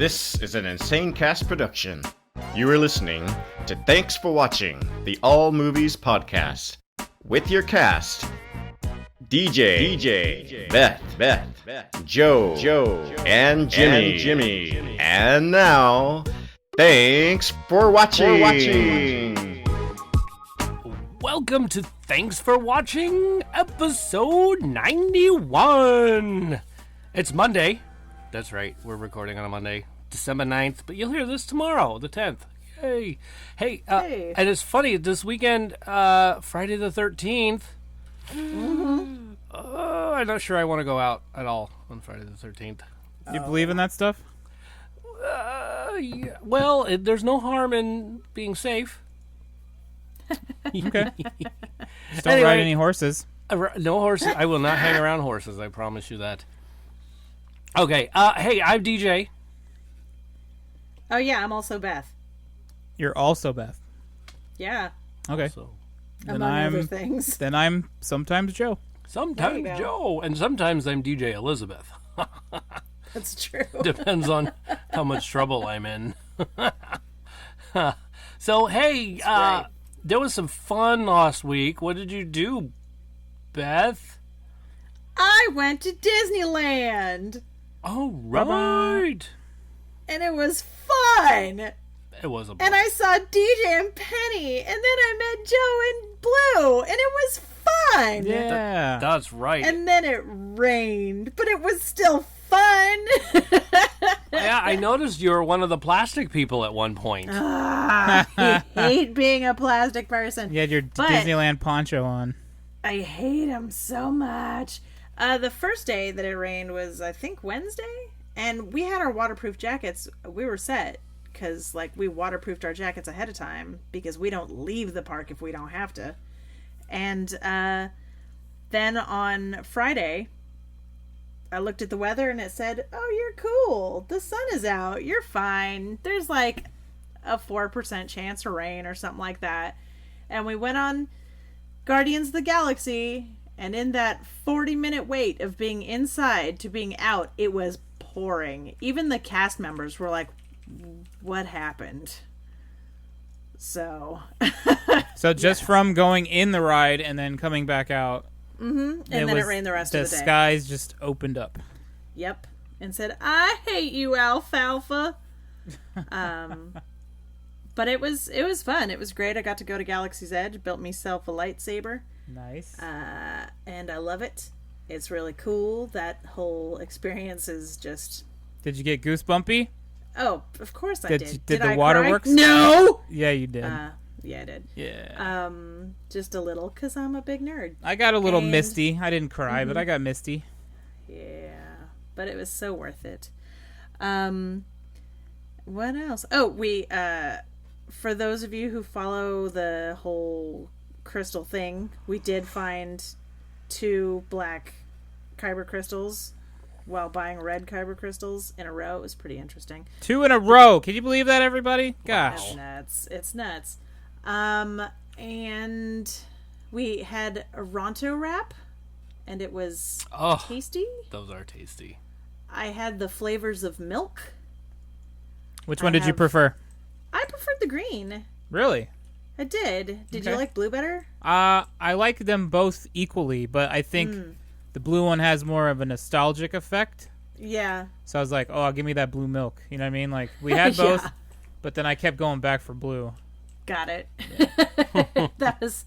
This is an Insane Cast production. You are listening to Thanks for Watching, the All Movies Podcast, with your cast, DJ, Beth, Joe, and Jimmy. And now, thanks for watching. Welcome to Thanks for Watching, episode 91. It's Monday. That's right, we're recording on a Monday, December 9th, but you'll hear this tomorrow, the 10th. Yay. Hey, and it's funny, this weekend, Friday the 13th, I'm not sure I want to go out at all on Friday the 13th. You believe in that stuff? Yeah, well, there's no harm in being safe. Okay. Just don't ride any horses. No horses. I will not hang around horses, I promise you that. Okay, hey, I'm DJ. Oh, yeah, I'm also Beth. You're also Beth. Yeah. Okay. So, Among other things. Then I'm sometimes Joe. sometimes Joe, and sometimes I'm DJ Elizabeth. That's true. Depends on how much trouble I'm in. So, hey, right. There was some fun last week. What did you do, Beth? I went to Disneyland. Oh, right. And it was fun. It was a And I saw DJ and Penny. And then I met Joe and Blue. And it was fun. Yeah. That's right. And then it rained. But it was still fun. Yeah, I noticed you were one of the plastic people at one point. I hate being a plastic person. You had your Disneyland poncho on. I hate them so much. The first day that it rained was, I think, Wednesday. And we had our waterproof jackets. We were set because, we waterproofed our jackets ahead of time because we don't leave the park if we don't have to. And then on Friday, I looked at the weather and it said, "Oh, you're cool. The sun is out. You're fine. There's a 4% chance of rain or something like that." And we went on Guardians of the Galaxy, and in that 40-minute wait of being inside to being out, it was pouring. Even the cast members were like, "What happened?" So just from going in the ride and then coming back out. And then it rained the rest of the day. The skies just opened up. Yep. And said, "I hate you, alfalfa." But it was fun. It was great. I got to go to Galaxy's Edge, built myself a lightsaber. Nice. And I love it. It's really cool. That whole experience is just... Did you get goosebumpy? Oh, of course I did. Did the I waterworks? cry? No! Yeah, you did. Yeah, I did. Yeah. Just a little, because I'm a big nerd. I got a little misty. I didn't cry, but I got misty. Yeah. But it was so worth it. What else? Oh, we... for those of you who follow the whole crystal thing, we did find 2 black kyber crystals while buying red kyber crystals in a row. It was pretty interesting. 2 in a row. Can you believe that, everybody? Gosh. That's nuts. It's nuts. And we had a Ronto wrap, and it was tasty. Those are tasty. I had the flavors of milk. Which one did you prefer? I preferred the green. Really? I did. Did you like blue better? I like them both equally, but I think the blue one has more of a nostalgic effect. Yeah. So I was like, oh, give me that blue milk. You know what I mean? Like, we had both, but then I kept going back for blue. Got it. That was,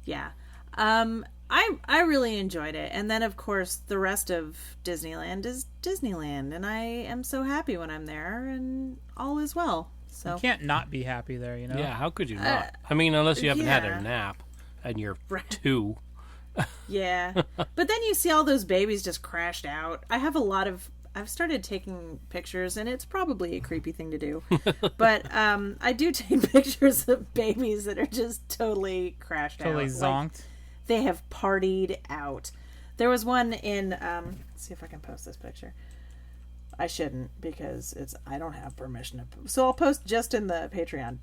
yeah. I really enjoyed it. And then, of course, the rest of Disneyland is Disneyland. And I am so happy when I'm there, and all is well. So you can't not be happy there, you know? Yeah, how could you not? I mean, unless you haven't had a nap and you're 2. Yeah. But then you see all those babies just crashed out. I've started taking pictures, and it's probably a creepy thing to do. But I do take pictures of babies that are just totally crashed out. Totally zonked. They have partied out. There was one in, let's see if I can post this picture. I shouldn't, because I don't have permission to. So I'll post just in the Patreon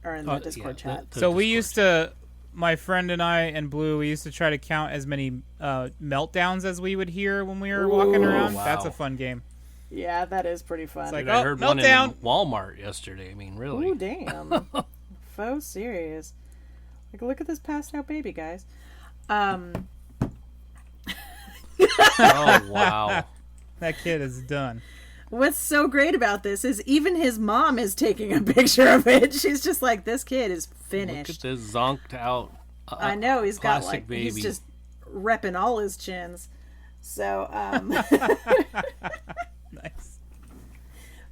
or in the Discord chat. So we used to, my friend and I and Blue, we used to try to count as many meltdowns as we would hear when we were walking around. Wow. That's a fun game. Yeah, that is pretty fun. It's like, I heard one in meltdown. Walmart yesterday. I mean, really. Ooh, damn. Faux serious. Like, look at this passed out baby, guys. Oh, wow. That kid is done. What's so great about this is even his mom is taking a picture of it. She's just like, this kid is finished. Look at this zonked out I know, he's got plastic like, baby. he's just repping all his chins. So, Nice.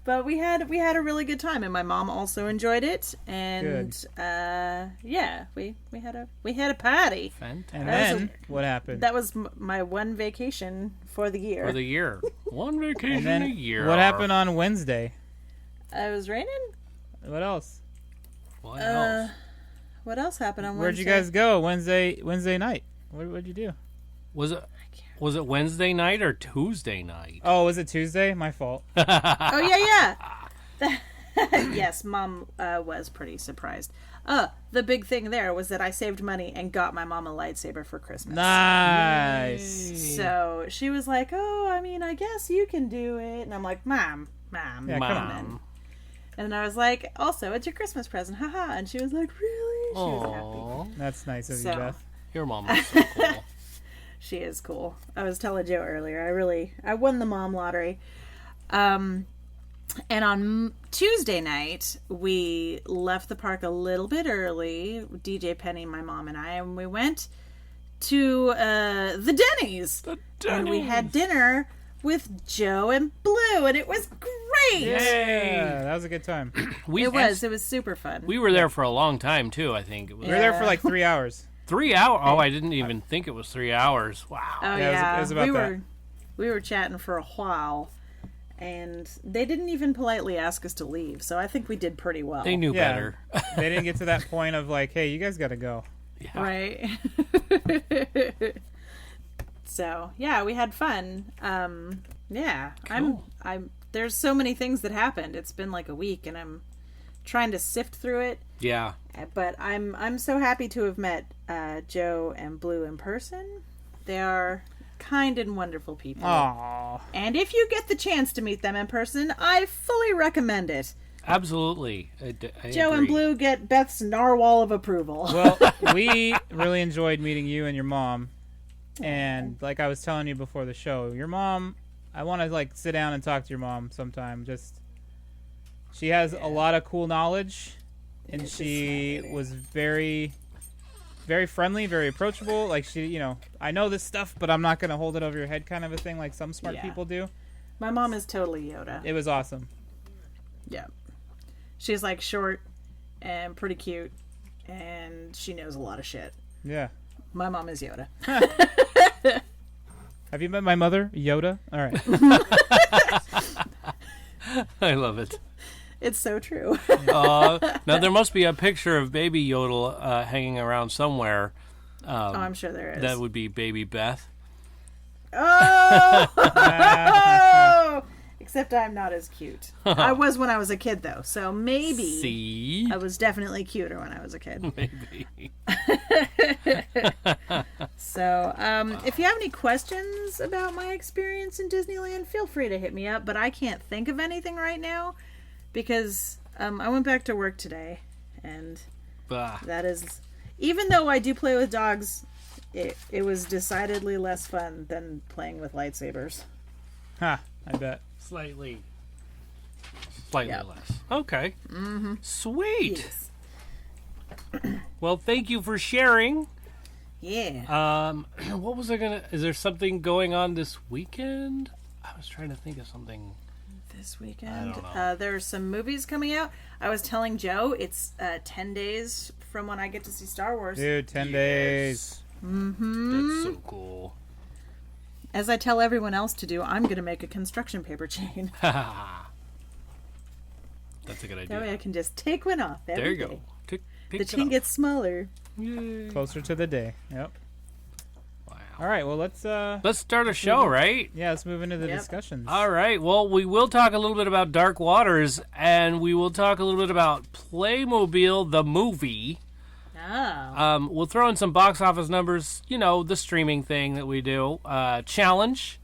but we had a really good time, and my mom also enjoyed it. And yeah, we had a party. Fantastic. And That was then, what happened? That was my one vacation for the year. For the year. One vacation and then, a year. what happened on Wednesday? It was raining. What else? What else? What else happened on Where'd Wednesday? you guys go Wednesday night? What'd you do? Was it Wednesday night or Tuesday night? Oh, was it Tuesday? My fault. Oh yeah. Yes, Mom was pretty surprised. The big thing there was that I saved money and got my mom a lightsaber for Christmas. Nice. So she was like, "Oh, I mean, I guess you can do it." And I'm like, "Mom, Yeah, come come on." Mom. And I was like, "Also, it's your Christmas present, haha." And she was like, "Really?" She was Aw, That's nice of So- you, Beth. your mom is so cool. happy. She is cool. I was telling Joe earlier. I won the mom lottery. And on Tuesday night, we left the park a little bit early, DJ Penny, my mom, and I, and we went to the Denny's. And we had dinner with Joe and Blue, and it was great. Yeah, that was a good time. It was super fun. We were there for a long time too. I think it was We were there for like 3 hours. 3 hours. Oh, I didn't even think it was 3 hours. Wow. Oh Yeah, yeah, it was about that. we were chatting for a while, and they didn't even politely ask us to leave. So I think we did pretty well. They knew Yeah. better. They didn't get to that point of like, hey, you guys got to go. Right. So yeah, we had fun. Yeah, Cool. I'm. There's so many things that happened. It's been like a week, and I'm trying to sift through it. Yeah. But I'm so happy to have met Joe and Blue in person. They are kind and wonderful people. Aww. And if you get the chance to meet them in person, I fully recommend it. Absolutely. I Joe and agree. Blue get Beth's narwhal of approval. Well, we really enjoyed meeting you and your mom. And like I was telling you before the show, your mom, I want to like sit down and talk to your mom sometime. She has a lot of cool knowledge, and she was very, very friendly, very approachable. Like I know this stuff, but I'm not going to hold it over your head kind of a thing like some smart Yeah. people do. My mom is totally Yoda. It was awesome. Yeah. She's like short and pretty cute, and she knows a lot of shit. Yeah. My mom is Yoda. Have you met my mother, Yoda? All right. I love it. It's so true. Now there must be a picture of Baby Yodel hanging around somewhere. Oh, I'm sure there is. That would be Baby Beth. Oh! Except I'm not as cute. I was when I was a kid, though, so maybe See? I was definitely cuter when I was a kid. Maybe. So, if you have any questions about my experience in Disneyland, feel free to hit me up. But I can't think of anything right now because I went back to work today, and Bah. that is, even though I do play with dogs, it was decidedly less fun than playing with lightsabers. Ha, I bet. Slightly Yep. less. Okay. Mm-hmm. Sweet. Yes. Well, thank you for sharing. Yeah. What was I gonna? Is there something going on this weekend? I was trying to think of something. This weekend, I don't know. there are some movies coming out. I was telling Joe it's 10 days from when I get to see Star Wars. Dude, 10 days. Mm-hmm. That's so cool. As I tell everyone else to do, I'm going to make a construction paper chain. That's a good That idea. way I can just take one off every There you day. go. Pick The it chain up. gets smaller. Yay. Closer to the day. Yep. Wow. All right, well, let's Let's start a show, right? let's move into the Yep. discussions. All right. Well, we will talk a little bit about Dark Waters, and we will talk a little bit about Playmobil, the movie. Oh. We'll throw in some box office numbers, the streaming thing that we do. Challenge.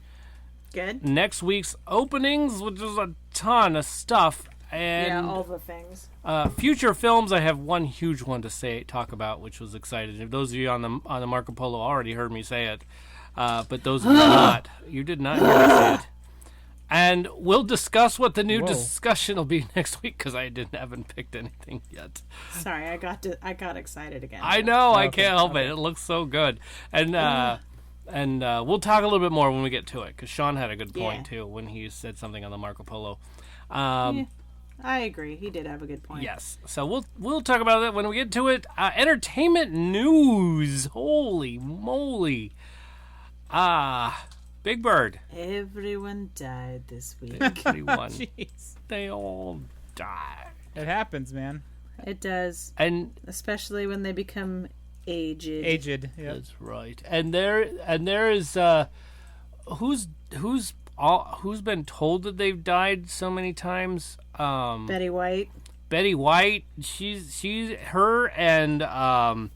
Good. next week's openings, which is a ton of stuff. And all the things. future films, I have one huge one to talk about, which was exciting. If those of you on the Marco Polo already heard me say it, but those of you not, you did not hear me say it. And we'll discuss what the new discussion will be next week because I haven't picked anything yet. Sorry, I got excited again. I know, I can't help it. It looks so good, and we'll talk a little bit more when we get to it because Sean had a good point too when he said something on the Marco Polo. I agree. He did have a good point. Yes, so we'll talk about that when we get to it. Entertainment news. Holy moly! Big Bird. Everyone died this week. Everyone. Jeez. They all died. It happens, man. It does, And especially when they become aged. Aged. Yep. that's right. And there is who's been told that they've died so many times. Betty White. Betty White. She's her and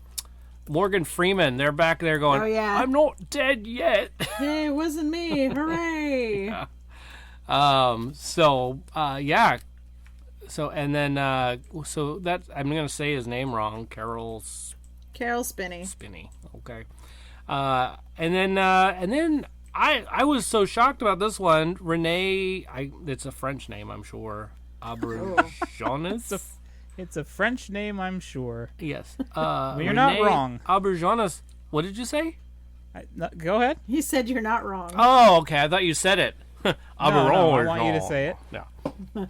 Morgan Freeman. They're back there going, Oh, yeah. I'm not dead yet. Hey, it wasn't me. Hooray. Yeah. So and then so that I'm gonna say his name wrong. Carol Spinney. Spinney. Okay. And then I was so shocked about this one. Renee, it's a French name, I'm sure. Auberjonis. It's a French name, I'm sure. Yes. You're not wrong. Auberjonis. What did you say? Go ahead. He said you're not wrong. Oh, okay. I thought you said it. No, I want you to say it. No.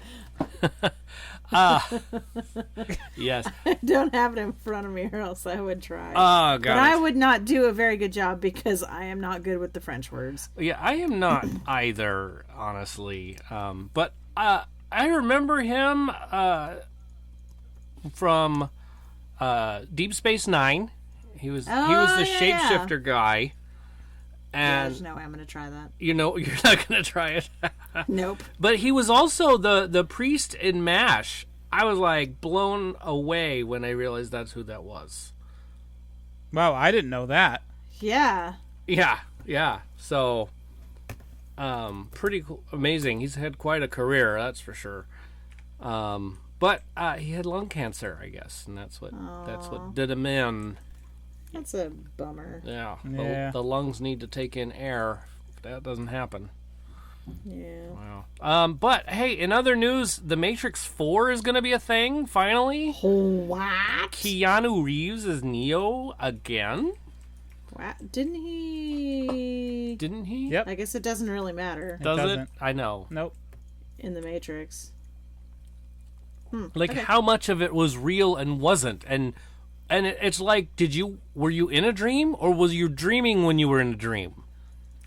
Yes. I don't have it in front of me or else I would try. Oh, God. But I would not do a very good job because I am not good with the French words. Yeah, I am not either, honestly. But I remember him from Deep Space Nine. He was the shapeshifter guy. And There's no way I'm going to try that. you're not going to try it. Nope. But he was also the priest in MASH. I was like blown away when I realized that's who that was. Wow, I didn't know that. Yeah. Yeah. So, pretty cool, amazing. He's had quite a career, that's for sure. But he had lung cancer, I guess, and that's what did him in. That's a bummer. Yeah. Yeah. The lungs need to take in air. If that doesn't happen. Yeah. Wow. But hey, in other news, The Matrix 4 is going to be a thing finally. What? Keanu Reeves is Neo again. What? Didn't he? Didn't he? Yep. I guess it doesn't really matter Does it? doesn't. I know. Nope. in the Matrix. Like Okay. how much of it was real and wasn't, and it's like, were you in a dream or was you dreaming when you were in a dream?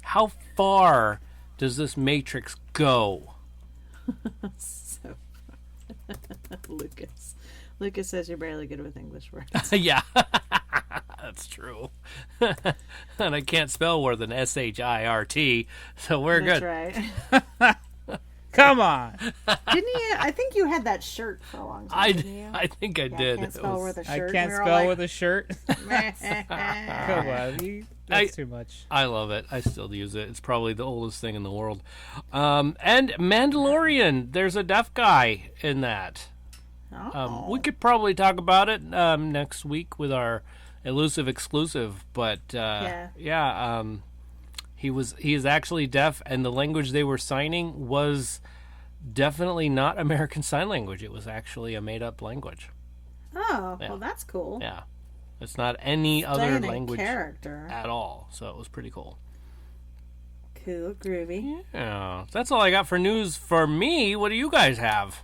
How far does this Matrix go? So, Lucas says you're barely good with English words. Yeah, that's true. And I can't spell more than SHIRT, so we're That's good. right. Come on. Didn't you? I think you had that shirt for a long time. Didn't you? I think I I did. can't spell with a I shirt. can't We were all spell like, with a shirt. Come on. That's too much. I love it. I still use it. It's probably the oldest thing in the world. And Mandalorian, there's a deaf guy in that. Oh. We could probably talk about it next week with our elusive exclusive, but he is actually deaf, and the language they were signing was definitely not American Sign Language. It was actually a made-up language. Oh, Yeah. well, that's cool. Yeah, it's not any other Staying in language character. at all. So it was pretty cool. Cool, groovy. Yeah, that's all I got for news for me. What do you guys have?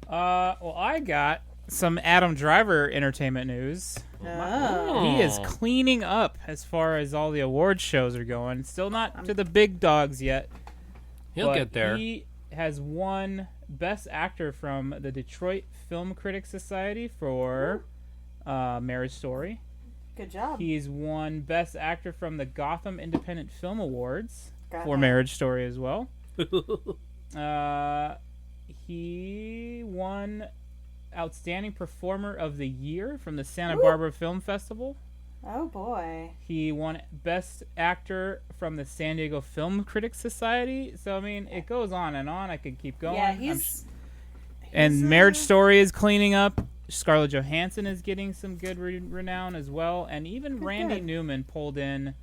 Well, I got some Adam Driver entertainment news. Oh. He is cleaning up as far as all the award shows are going. Still not to the big dogs yet. He'll but get there. He has won Best Actor from the Detroit Film Critics Society for Marriage Story. Good job. He's won Best Actor from the Gotham Independent Film Awards Got for it. Marriage Story as well. He won Outstanding Performer of the Year from the Santa Barbara Film Festival. Oh boy. He won Best Actor from the San Diego Film Critics Society. So, I mean, it goes on and on. I could keep going. Yeah, and Marriage Story is cleaning up. Scarlett Johansson is getting some good renown as well. And even Randy Newman pulled in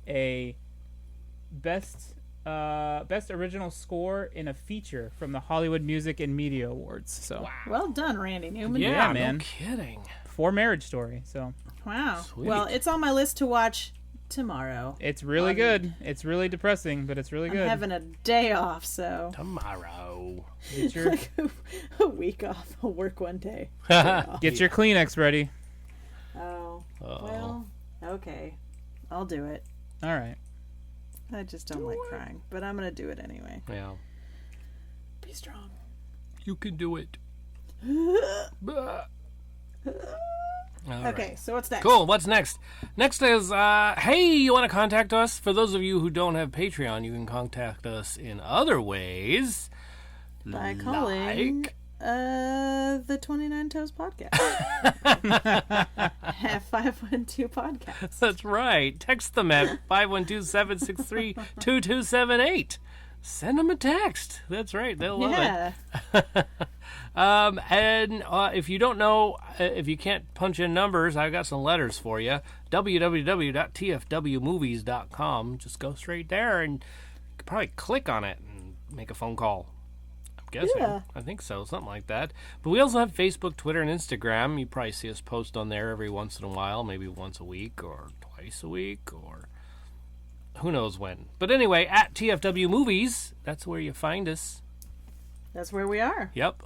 a Best Original Score in a Feature from the Hollywood Music and Media Awards. So well done, Randy Newman. Yeah, man. No kidding. For Marriage Story. So Wow. Sweet. Well, it's on my list to watch tomorrow. it's really good. It's really depressing, but it's really good. I'm having a day off, so Tomorrow. Get your, like a week off. I'll work one day. get your Kleenex ready. Oh. Well, okay. I'll do it. All right. I just don't like crying, but I'm gonna do it anyway. Yeah. Be strong. You can do it. All Okay, right. so what's next? Cool. What's next? Next is, hey, you want to contact us? For those of you who don't have Patreon, you can contact us in other ways. By calling Like... the 29 Toes Podcast. 512 Podcast. That's right. Text them at 512-763-2278. Send them a text. That's right. They'll love it. Yeah. And if you don't know, if you can't punch in numbers, I've got some letters for you. www.tfwmovies.com. Just go straight there and you could probably click on it and make a phone call. I'm guessing. Yeah. I think so. Something like that. But we also have Facebook, Twitter, and Instagram. You probably see us post on there every once in a while, maybe once a week or twice a week or who knows when. But anyway, at TFW Movies, that's where you find us. That's where we are. Yep,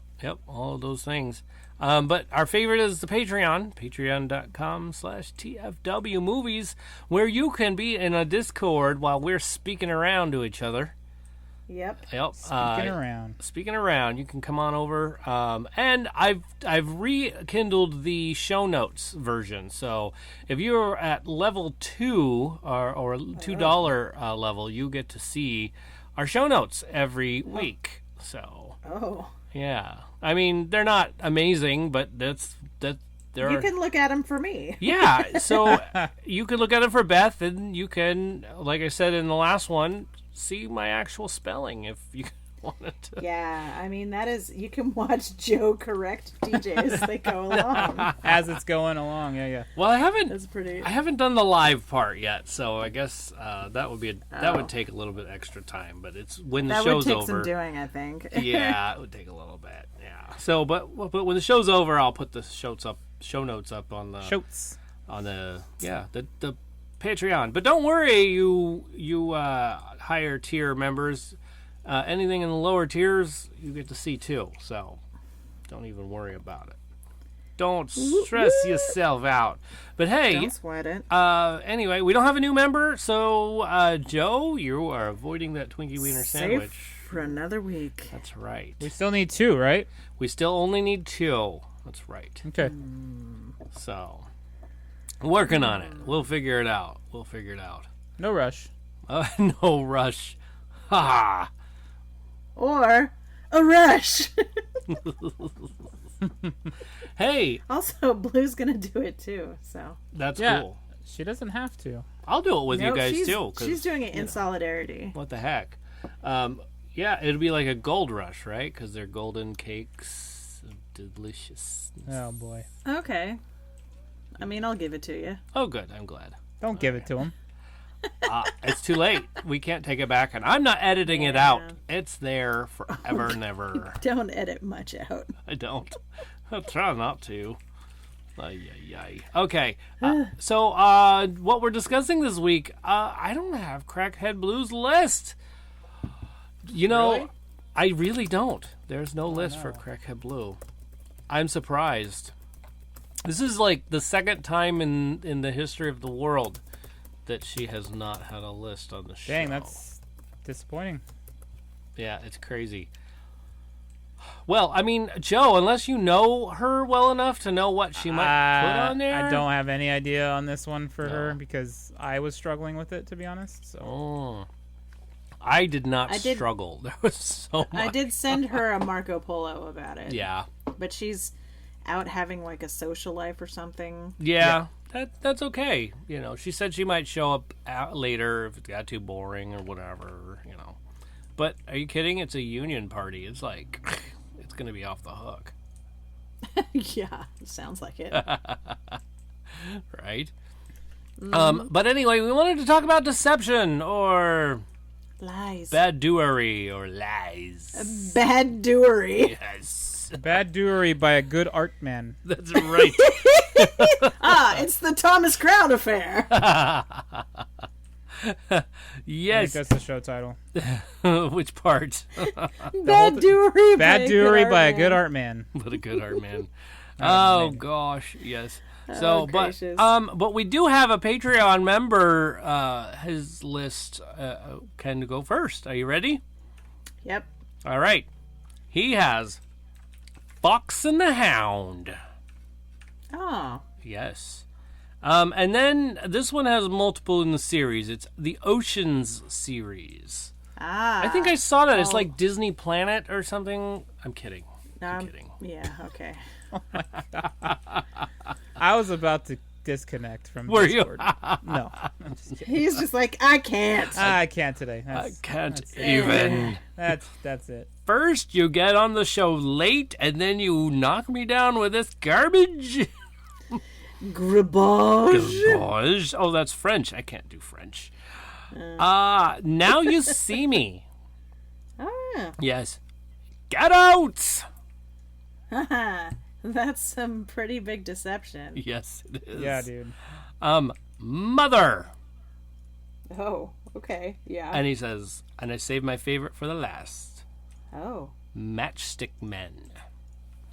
all of those things. But our favorite is the Patreon, patreon.com/TFW Movies, where you can be in a Discord while we're speaking around to each other. Yep. Yep. Speaking around. You can come on over. And I've rekindled the show notes version. So if you're at level 2 or $2 level, you get to see our show notes every week. So Oh. yeah, I mean they're not amazing, but there You can look at them for me. Yeah, so you can look at it for Beth, and you can, like I said in the last one, see my actual spelling if you wanted to. Yeah, I mean, that is, you can watch Joe correct DJs as they go along. As it's going along, yeah. Well, I That's pretty. haven't done the live part yet, so I guess that would take a little bit extra time. But it's when the That show's would take over. some doing, I think. Yeah, it would take a little bit. Yeah. So, but when the show's over, I'll put the show notes up on the Shoats. on the Patreon. But don't worry, you higher tier members. Anything in the lower tiers, you get to see too. So don't even worry about it. Don't stress yourself out. But hey, Don't sweat it. anyway, we don't have a new member, so Joe, you are avoiding that Twinkie Wiener sandwich. For another week. That's right. We still need 2, right? We still only need 2. That's right. Okay. So, working on it. We'll figure it out. No rush. No rush. Ha! Or a rush. Hey, Also, Blue's gonna do it too. So that's Yeah. cool. She doesn't have to. I'll do it with you Nope, guys she's, too. 'Cause, she's doing it in solidarity. what the heck? Yeah, it'd be like a gold rush, right? Because they're golden cakes of deliciousness. Oh, boy. Okay. I mean, I'll give it to you. Oh, good. I'm glad. Don't give it to him. It's too late. We can't take it back, and I'm not editing it out. It's there forever and ever. Don't edit much out. I don't. I'll try not to. Ay. Okay. So, what we're discussing this week, I don't have Crackhead Blue's list. You know, Really? I really don't. There's no list for Crackhead Blue. I'm surprised. This is like the second time in the history of the world that she has not had a list on the show. Dang, that's disappointing. Yeah, it's crazy. Well, I mean, Joe, unless you know her well enough to know what she might put on there. I don't have any idea on this one for No. her because I was struggling with it, to be honest. So Oh. I did not I did- struggle. There was so much. I did send her a Marco Polo about it. Yeah. But she's out having like a social life or something. Yeah. that's okay. You know, she said she might show up later if it got too boring or whatever. You know, but are you kidding? It's a union party. It's like it's gonna be off the hook, Yeah, sounds like it. right? But anyway, we wanted to talk about deception or Lies. bad do-ary or lies. Bad do-ary. Yes, Bad Do-ary by a good art man. that's right. It's the Thomas Crown affair. I think Yes. that's the show title. Which part? Bad do-ary. Bad Do-ary by a good man. art man. What a good art man. Oh gosh, yes. So, gracious. but we do have a Patreon member. His list can go first. Are you ready? Yep. All right. He has Fox and the Hound. Oh. Yes. And then this one has multiple in the series. It's the Oceans series. I think I saw that. It's like Disney Planet or something. I'm kidding. I'm kidding. Yeah, okay. I was about to disconnect from Were you? Discord. No, I'm just kidding. He's just like, I can't. I can't today. I That's, can't even. that's it. First, you get on the show late, and then you knock me down with this garbage. Garbage. Garbage. Oh, that's French. I can't do French. Now you see me. Ah. Yes. Get out! That's some pretty big deception. Yes, it is. Yeah, dude. Mother. Oh, okay. Yeah. And he says, and I saved my favorite for the last. Oh. Matchstick Men.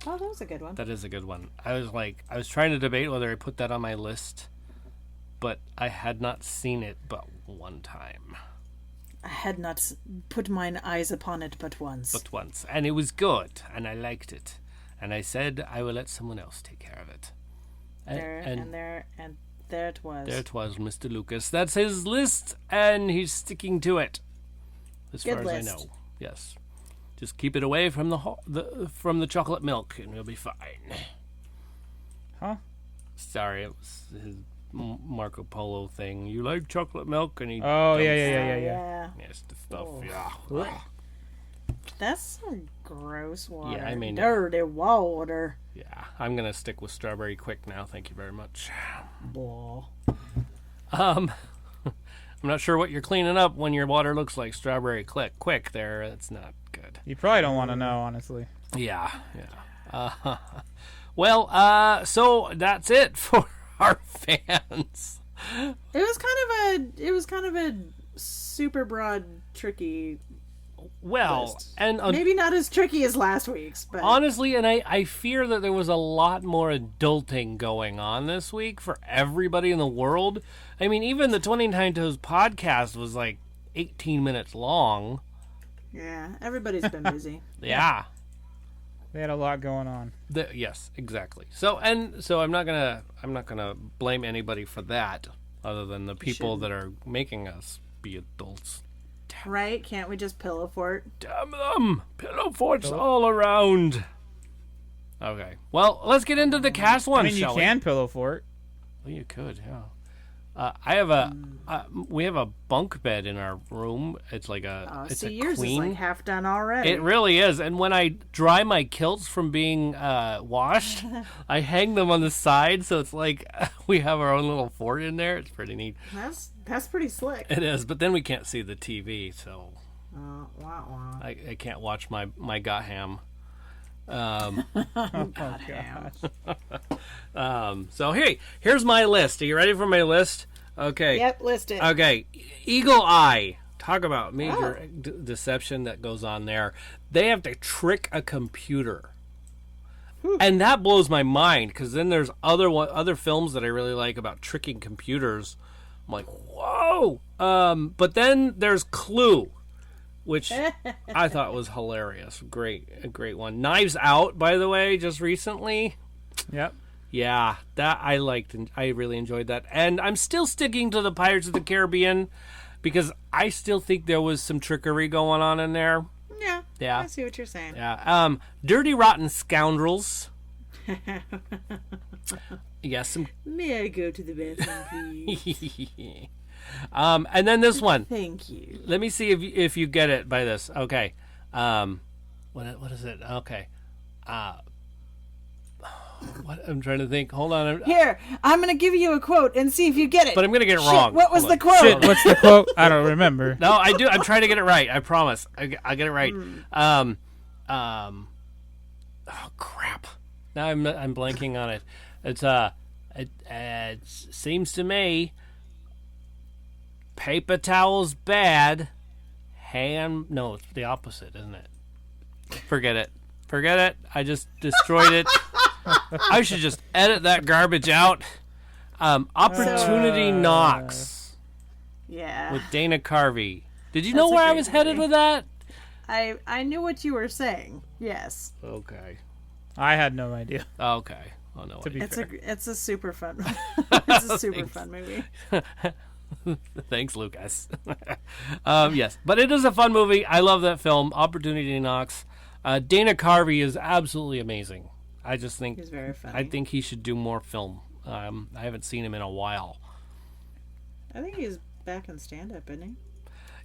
Oh, that was a good one. That is a good one. I was trying to debate whether I put that on my list, but I had not seen it but one time. I had not put mine eyes upon it but once. But once. And it was good, and I liked it. And I said I will let someone else take care of it. There it was. There it was, Mr. Lucas. That's his list, and he's sticking to it. As Good far list. as I know. Yes. Just keep it away from from the chocolate milk, and we'll be fine. Huh? Sorry, it was his Marco Polo thing. You like chocolate milk? And he Oh, dumps- yeah. Yes, the stuff, Oh. yeah. That's some gross water. Yeah, I mean- dirty water. Yeah, I'm going to stick with Strawberry Quick now. Thank you very much. Blah. I'm not sure what you're cleaning up when your water looks like Strawberry Quick there. It's not good. You probably don't want to know, honestly. Yeah. Well, so that's it for our fans. It was kind of a super broad, tricky Well, list. and Maybe not as tricky as last week's, but honestly, and I fear that there was a lot more adulting going on this week for everybody in the world. I mean, even the 29 Toes podcast was like 18 minutes long. yeah, everybody's been busy. Yeah. They had a lot going on. Yes, exactly. So I'm not gonna blame anybody for that, other than the people that are making us be adults. Right? Can't we just pillow fort? Damn them! Pillow forts all around. Okay. Well, let's get into the cast one. I mean, you shall can pillow fort. we? Well, you could, yeah. We have a bunk bed in our room. It's like it's see, a yours queen. is like half done already. It really is. And when I dry my kilts from being washed, I hang them on the side, so it's like we have our own little fort in there. It's pretty neat. That's pretty slick. It is, but then we can't see the TV, so Wah, wah. I can't watch my got ham. Oh, gosh. So here's my list. Are you ready for my list? Okay. Yep, list it. Okay, Eagle Eye. Talk about major deception that goes on there. They have to trick a computer, and that blows my mind. Because then there's other films that I really like about tricking computers. I'm like, whoa! But then there's Clue, which I thought was hilarious. A great one. Knives Out, by the way, just recently. Yep. Yeah, that I liked, and I really enjoyed that. And I'm still sticking to the Pirates of the Caribbean because I still think there was some trickery going on in there. Yeah. Yeah. I see what you're saying. Yeah. Dirty Rotten Scoundrels. Yes. Some... May I go to the bathroom, please? And then this one. Thank you. Let me see if you get it by this. Okay. What is it? Okay. What I'm trying to think. Hold on. Here, I'm going to give you a quote and see if you get it. But I'm going to get it Shit, wrong. what was Hold the on. quote? Shit, what's the quote? I don't remember. No, I do. I'm trying to get it right. I promise. I get it right. Oh crap! Now I'm blanking on it. It's it seems to me paper towels bad. No, it's the opposite, isn't it? Forget it. I just destroyed it. I should just edit that garbage out. Opportunity Knocks Yeah. with Dana Carvey. Did you That's know a where I great was headed movie. with that? I knew what you were saying. Yes. Okay. I had no idea. Okay. Oh no. To be fair. It's a super fun. It's a super fun movie. Thanks, Lucas. Yes, but it is a fun movie. I love that film. Opportunity Knocks. Dana Carvey is absolutely amazing. I just think He's very funny. I think he should do more film. I haven't seen him in a while. I think he's back in stand-up, isn't he?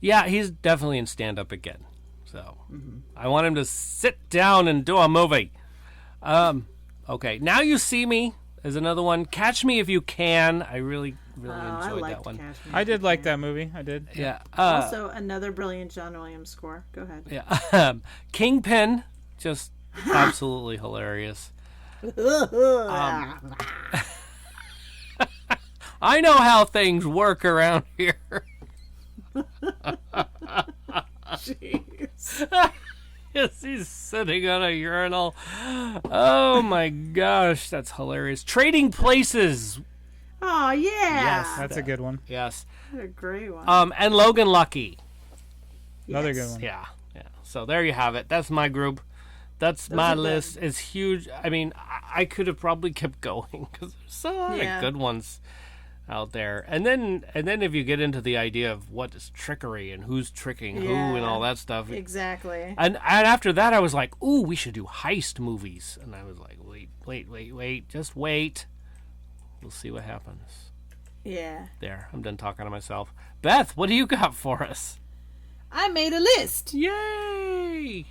Yeah, he's definitely in stand-up again. So I want him to sit down and do a movie. Okay, Now You See Me is another one. Catch Me If You Can. I really I enjoyed liked that one. Catch Me I If did You like Can. that movie. I did. Yeah. Also, another brilliant John Williams score. Go ahead. Yeah. Kingpin, just absolutely hilarious. I know how things work around here. Jeez. Yes, he's sitting on a urinal. Oh my gosh, that's hilarious. Trading Places. Oh yeah. Yes. That's a good one. Yes. What a great one. And Logan Lucky. Another Yes. good one. Yeah. So there you have it. That's my group. That's my are good. list. It's huge. I mean, I could have probably kept going because there's so many Yeah. good ones out there. And then if you get into the idea of what is trickery and who's tricking who and all that stuff. Exactly. And after that, I was like, ooh, we should do heist movies. And I was like, wait. Just wait. We'll see what happens. Yeah. There. I'm done talking to myself. Beth, what do you got for us? I made a list. Yay!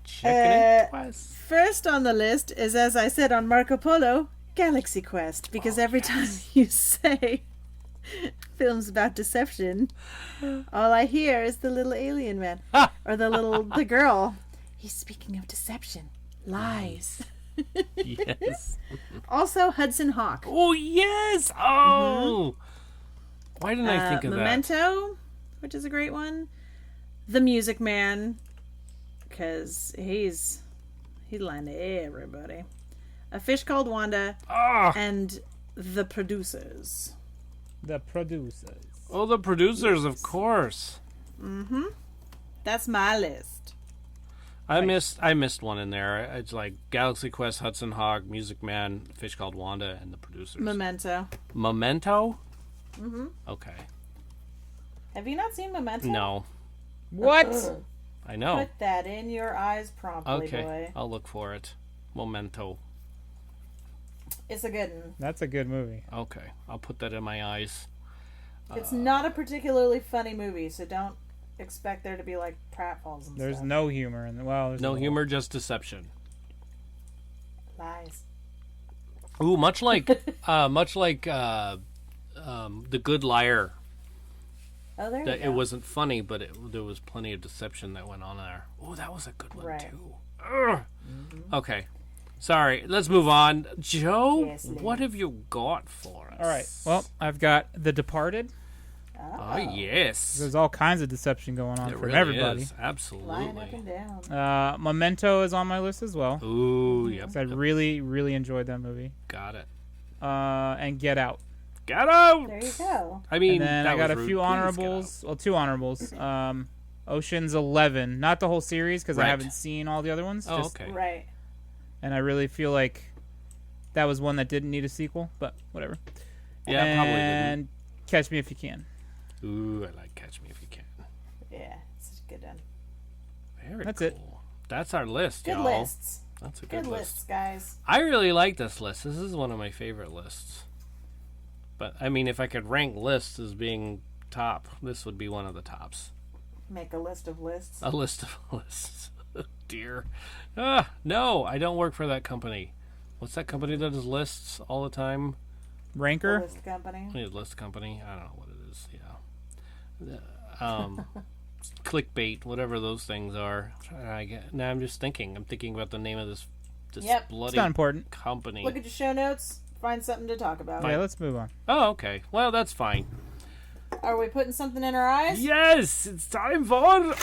Checking in twice. First on the list is, as I said on Marco Polo, Galaxy Quest, because every time you say films about deception, all I hear is the little alien man or the girl. He's speaking of deception, lies. Yes. Also, Hudson Hawk. Oh, yes! Oh! Why didn't I think of that? Memento, which is a great one. The Music Man, because he's lying to everybody. A Fish Called Wanda, Ah! and The Producers. The Producers. Oh, the producers, of course. That's my list. I missed one in there. It's like Galaxy Quest, Hudson Hawk, Music Man, Fish Called Wanda, and the producers. Memento. Memento? Mm-hmm. Okay. Have you not seen Memento? No. What? I know. Put that in your eyes promptly, Okay. boy. I'll look for it. Memento. It's a good one. That's a good movie. Okay. I'll put that in my eyes. It's not a particularly funny movie, so don't expect there to be like pratfalls and There's stuff. no humor in the there's No humor, just deception. Lies. Ooh, much like The Good Liar. Oh, there you That go. it wasn't funny, but there was plenty of deception that went on there. Oh, that was a good one Right. too. Ugh. Okay, sorry. Let's move on. Joe, Yes, Lee. what have you got for us? All right. Well, I've got The Departed. Oh yes, There's all kinds of deception going on it from really everybody. is. Lying up Absolutely. and down. Memento is on my list as well. Ooh, yep. 'Cause I really, really enjoyed that movie. Got it. And Get Out. Get out. There you go. I mean, And then that I got was a rude. few Please get honorables. Well, two honorables. Ocean's 11. Not the whole series because Right. I haven't seen all the other ones. out. Oh, okay. Right. And I really feel like that was one that didn't need a sequel, but whatever. Yeah, probably And Catch Me If You Can. didn't. Ooh, I like Catch Me If You Can. Yeah, it's a good one. Very That's cool. it. That's our list, Good y'all. lists. That's a good Good list. lists, guys. I really like this list. This is one of my favorite lists. But, I mean, if I could rank lists as being top, this would be one of the tops. Make a list of lists. A list of lists. Dear. No, I don't work for that company. What's that company that does lists all the time? Ranker? List company. List company? I don't know what it is. Yeah. Clickbait, whatever those things are. Now I'm just thinking. I'm thinking about the name of this Yep. bloody It's not important. company. Look at your show notes. Find something to talk about. Yeah, let's move on. Oh, okay. Well, that's fine. Are we putting something in our eyes? Yes, it's time for...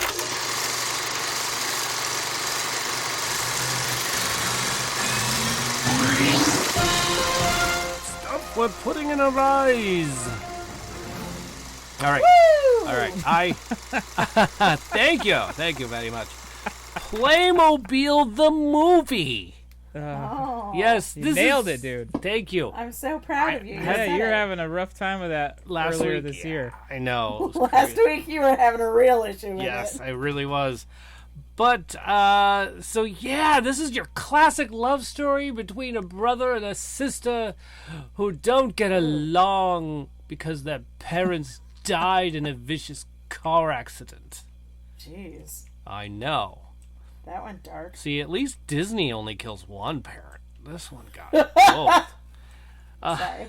Stuff we're putting in our eyes. All right. Woo! All right. Thank you very much. Playmobil the movie. Oh, Yes, You nailed it, dude. Thank you. I'm so proud of you. You Yeah, said you're it. having a rough time with that Last earlier week, this yeah, year. I know. It was Last crazy. week you were having a real issue with Yes, it. I really was. But, so yeah, this is your classic love story between a brother and a sister who don't get along because their parents died in a vicious car accident. Jeez, I know. that went dark. See, at least Disney only kills one parent. This one got both. Sorry.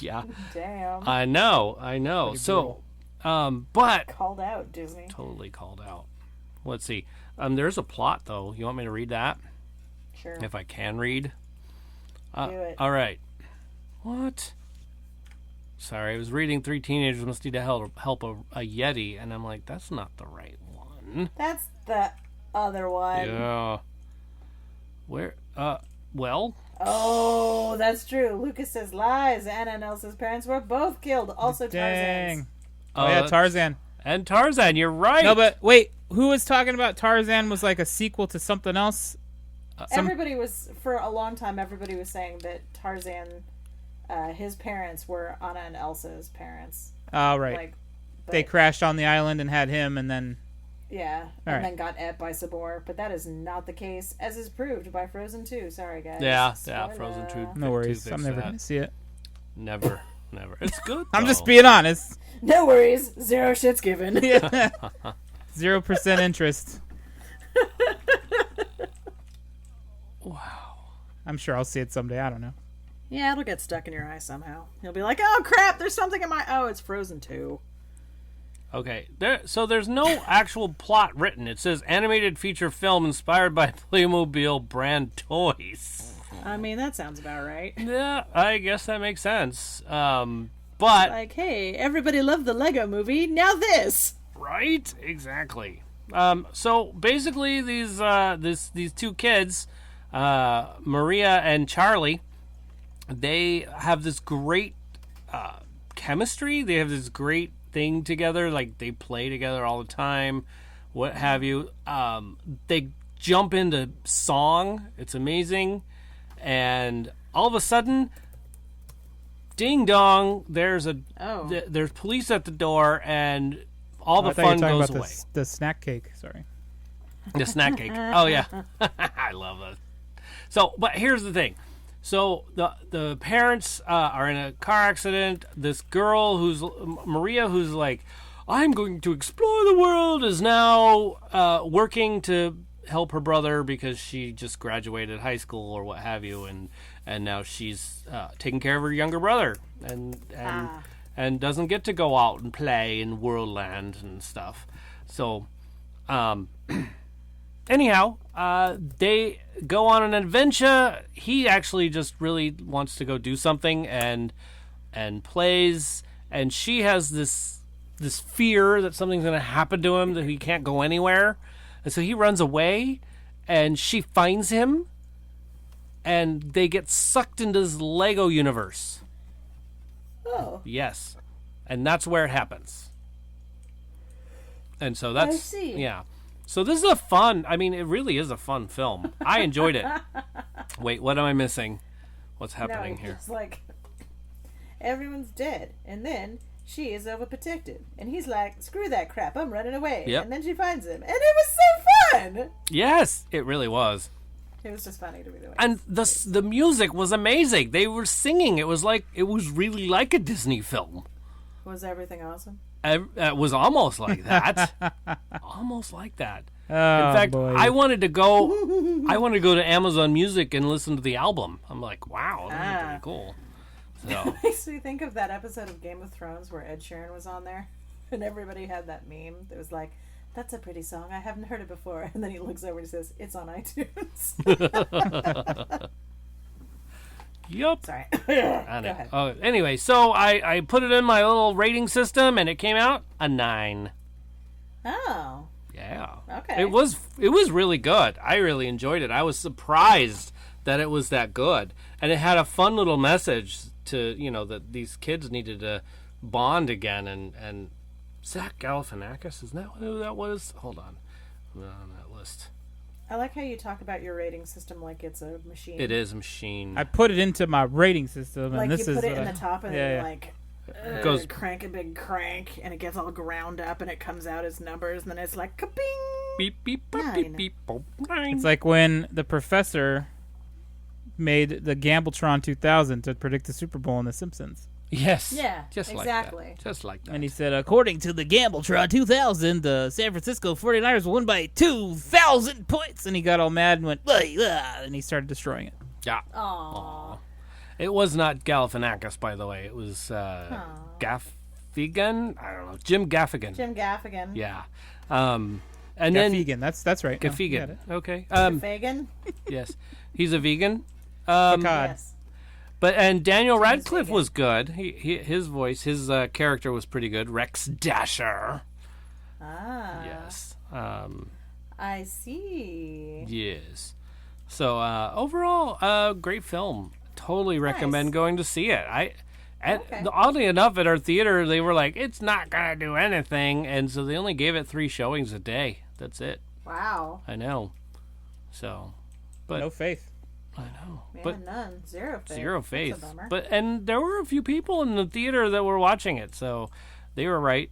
Yeah, Damn. I know. Pretty So, but Called out, Disney. totally called out. Let's see. There's a plot though. You want me to read that? Sure. If I can read. Do it. All right. What? Sorry, I was reading 3 teenagers must need to help a Yeti, and I'm like, that's not the right one. That's the other one. Yeah. Where? Well. Oh, that's true. Lucas says lies. Anna and Elsa's parents were both killed. Also Tarzan's. Dang. Oh, yeah, Tarzan. And Tarzan, you're right. No, but wait, who was talking about Tarzan was like a sequel to something else? Everybody was, for a long time, everybody was saying that Tarzan, his parents were Anna and Elsa's parents. Oh, right. Like, They but- crashed on the island and had him, and then... Yeah, All and right. then got ate by Sabor, but that is not the case, as is proved by Frozen 2. Sorry, guys. Yeah, Spoiler. Frozen 2. No worries. fix I'm never that. going to see it. Never. It's good. I'm just though. being honest. No worries. Zero shits given. Yeah. 0% interest. Wow. I'm sure I'll see it someday. I don't know. Yeah, it'll get stuck in your eye somehow. You'll be like, oh crap, there's something in my... Oh, it's Frozen 2. Okay, there's no actual plot written. It says animated feature film inspired by Playmobil brand toys. I mean, that sounds about right. Yeah, I guess that makes sense. But Like, hey, everybody loved the Lego movie, now this! right, exactly. So basically, these 2 kids, Maria and Charlie, they have this great chemistry. They have this great thing together. Like they play together all the time, what have you. They jump into song. It's amazing. And all of a sudden, ding dong! There's there's police at the door, and all the I thought you were fun talking goes about away. the snack cake. Sorry. The snack cake. Oh yeah, I love that. So, but here's the thing. So the parents are in a car accident. This girl who's Maria, who's like, I'm going to explore the world, is now working to help her brother because she just graduated high school or what have you, and now she's taking care of her younger brother and doesn't get to go out and play in Worldland and stuff. So, anyhow, they go on an adventure. He actually just really wants to go do something and plays, and she has this fear that something's going to happen to him, that he can't go anywhere. And so he runs away, and she finds him, and they get sucked into this Lego universe. Oh. Yes. And that's where it happens. And so that's... I see. Yeah. So this is a fun... I mean, it really is a fun film. I enjoyed it. Wait, what am I missing? What's happening No, here? it's like, everyone's dead, and then she is overprotected. And he's like, screw that crap, I'm running away. Yep. And then she finds him. And it was so fun. Yes, it really was. It was just funny to me. And the music was amazing. They were singing. It was really like a Disney film. Was everything awesome? It was almost like that. Almost like that. Oh, In fact, boy. I wanted to go to Amazon Music and listen to the album. I'm like, wow, that's pretty cool. So Makes me think of that episode of Game of Thrones where Ed Sheeran was on there, and everybody had that meme that was like, "That's a pretty song. I haven't heard it before." And then he looks over and he says, "It's on iTunes." Yup. Sorry. Go ahead. Anyway, so I put it in my little rating system, and it came out a 9. Oh. Yeah. Okay. It was really good. I really enjoyed it. I was surprised that it was that good, and it had a fun little message to that these kids needed to bond again. And Zach Galifianakis, isn't that who that was? Hold on, I'm not on that list. I like how you talk about your rating system like it's a machine. It is a machine. I put it into my rating system, and Like this you is put it what in I- the top, and yeah, then yeah. you like It goes crank a big crank, and it gets all ground up, and it comes out as numbers, and then it's like ka-bing. beep beep beep 9. beep beep boop, 9. It's like when the professor made the Gambletron 2000 to predict the Super Bowl in The Simpsons. Yes. Yeah, Just exactly. like that. Just like that. And he said, according to the Gambletron 2000, the San Francisco 49ers will win by 2,000 points. And he got all mad and went, and he started destroying it. Yeah. Aww. It was not Galifianakis, by the way. It was Gaffigan. I don't know. Jim Gaffigan. Jim Gaffigan. Yeah. And then Gaffigan, that's right. No, you got Gaffigan. it. Okay. Fagan. Yes, he's a vegan. Picard. Yes. And Daniel Jim's Radcliffe vegan. was good. His voice, his character was pretty good. Rex Dasher. Ah. Yes. I see. Yes. So overall, great film. Totally recommend going to see it. Okay. Oddly enough, at our theater, they were like, "It's not gonna do anything," and so they only gave it 3 showings a day. That's it. Wow. I know. So, but No faith. I know. Man, But none. Zero faith. zero That's a faith. bummer. And there were a few people in the theater that were watching it, so they were right.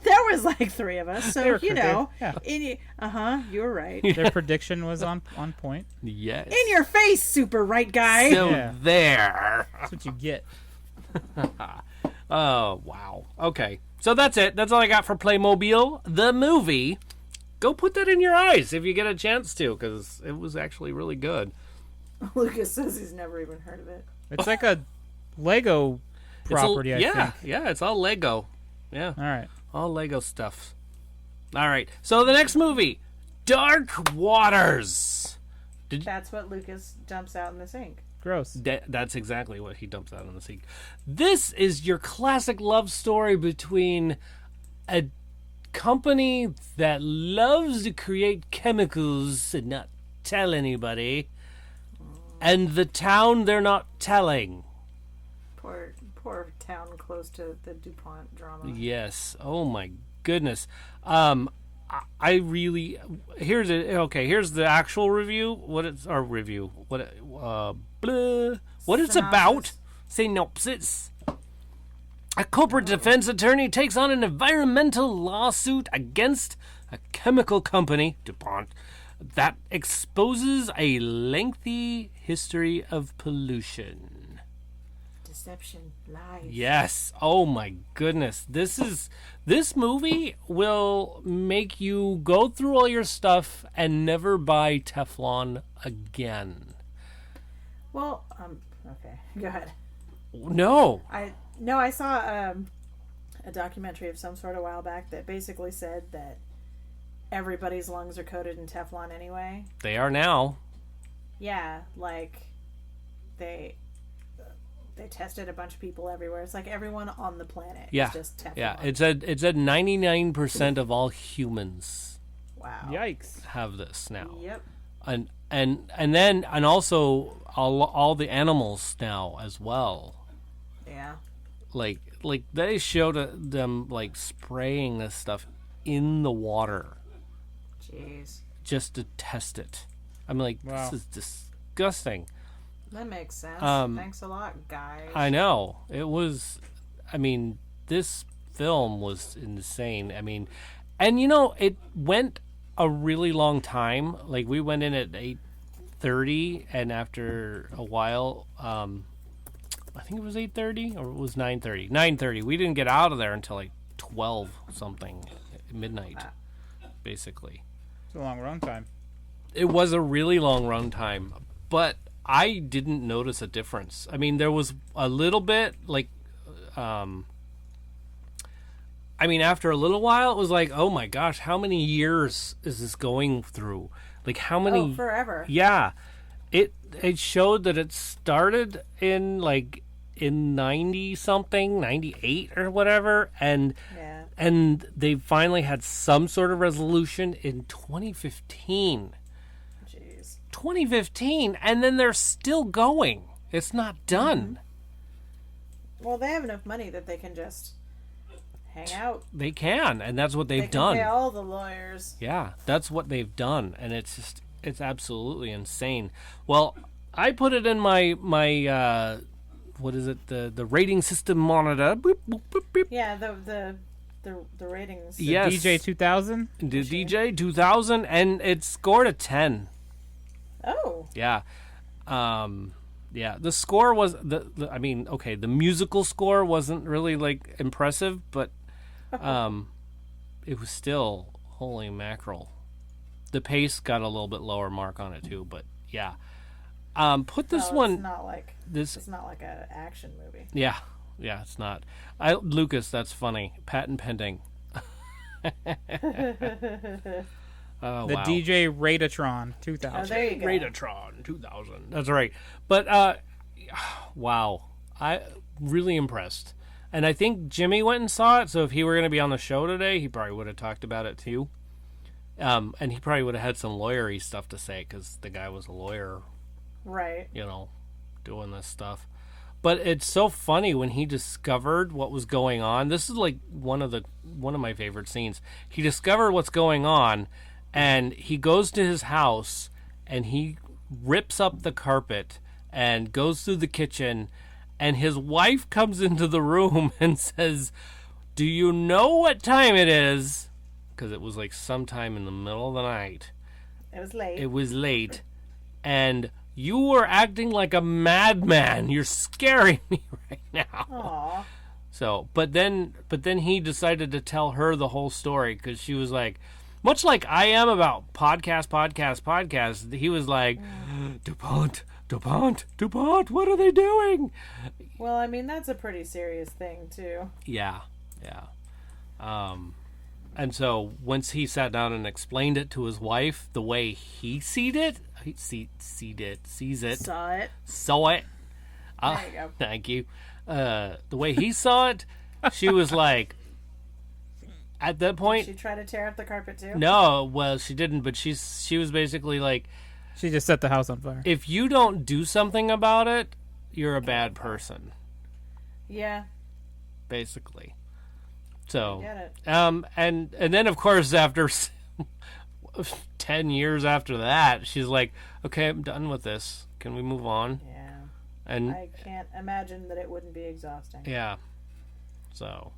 There was like 3 of us, They so were crooked. Yeah. you were right. Their prediction was on point. Yes. In your face, super right guy. So Yeah. there. That's what you get. Oh, wow. Okay. So that's it. That's all I got for Playmobil, the movie. Go put that in your eyes if you get a chance to, because it was actually really good. Lucas says he's never even heard of it. It's like a Lego property, I think. Yeah, it's all Lego. Yeah, All right. all Lego stuff. All right. So the next movie, Dark Waters. That's what Lucas dumps out in the sink. Gross. That's exactly what he dumps out on the sink. This is your classic love story between a company that loves to create chemicals and not tell anybody, and the town they're not telling. Poor town close to the DuPont drama. Yes. Oh my goodness. I really here's the actual review. What it's our review. What it's about. Synopsis. A corporate defense attorney takes on an environmental lawsuit against a chemical company, DuPont, that exposes a lengthy history of pollution. Deception, lies. Yes. Oh my goodness. This movie will make you go through all your stuff and never buy Teflon again. Well, okay, go ahead. No. I saw a documentary of some sort a while back that basically said that everybody's lungs are coated in Teflon anyway. They are now. Yeah, like they tested a bunch of people everywhere. It's like everyone on the planet Yeah. is just Teflon. Yeah. It said 99% of all humans wow. Yikes. have this now. Yep. And also all the animals now as well. Yeah. Like they showed them like spraying this stuff in the water Jeez. just to test it. I'm like, Wow. this is disgusting. That makes sense. Um, Thanks a lot, guys. I know. It was, I mean, this film was insane. I mean, and you know, it went a really long time. Like we went in at 8:30, and after a while, I think it was 8:30 or it was 9:30. 9:30. We didn't get out of there until like 12 something, midnight, basically. It's a long run time. It was a really long run time, but I didn't notice a difference. I mean, there was a little bit like, I mean, after a little while, it was like, oh my gosh, how many years is this going through? Like, how many? Oh, forever. Yeah, it showed that it started in like in 90 something, 98 or whatever, and they finally had some sort of resolution in 2015. Jeez. 2015, and then they're still going. It's not done. Well, they have enough money that they can just hang out. They can, and that's what they've They can done. pay all the lawyers. Yeah, that's what they've done, and it's absolutely insane. Well, I put it in my what is it, the rating system monitor. Boop, boop, boop, boop. Yeah, the ratings. Yes. DJ 2000? The DJ 2000, and it scored a 10. Oh. Yeah. Yeah, the score was I mean, okay, the musical score wasn't really like impressive, but it was still holy mackerel. The pace got a little bit lower mark on it too, but yeah. Put this one. It's not like an action movie. Yeah, it's not. Lucas, that's funny. Patent pending. Oh, The wow. DJ Ratatron 2000. Oh, there you go. Ratatron 2000. That's right. But wow, I really impressed. And I think Jimmy went and saw it. So if he were going to be on the show today, he probably would have talked about it too. And he probably would have had some lawyery stuff to say because the guy was a lawyer, Right. you know, doing this stuff. But it's so funny when he discovered what was going on. This is like one of my favorite scenes. He discovered what's going on, and he goes to his house and he rips up the carpet and goes through the kitchen, and his wife comes into the room and says, "Do you know what time it is?" Because it was like sometime in the middle of the night. It was late. It was late, and you were acting like a madman. You're scaring me right now. Aw. So, but then he decided to tell her the whole story because she was like, much like I am about podcast. He was like, DuPont, what are they doing? Well, I mean, that's a pretty serious thing, too. Yeah. And so once he sat down and explained it to his wife the way he sees it. Saw it. Saw it. There you go. Thank you. The way he saw it, she was like, at that point, Did she try to tear up the carpet, too? no, well, she didn't, but she was basically like, She just set the house on fire. if you don't do something about it, you're a bad person, Yeah. basically. So, Get it. and then of course after 10 years after that, she's like, okay, I'm done with this. Can we move on? Yeah. And I can't imagine that it wouldn't be exhausting. yeah. So,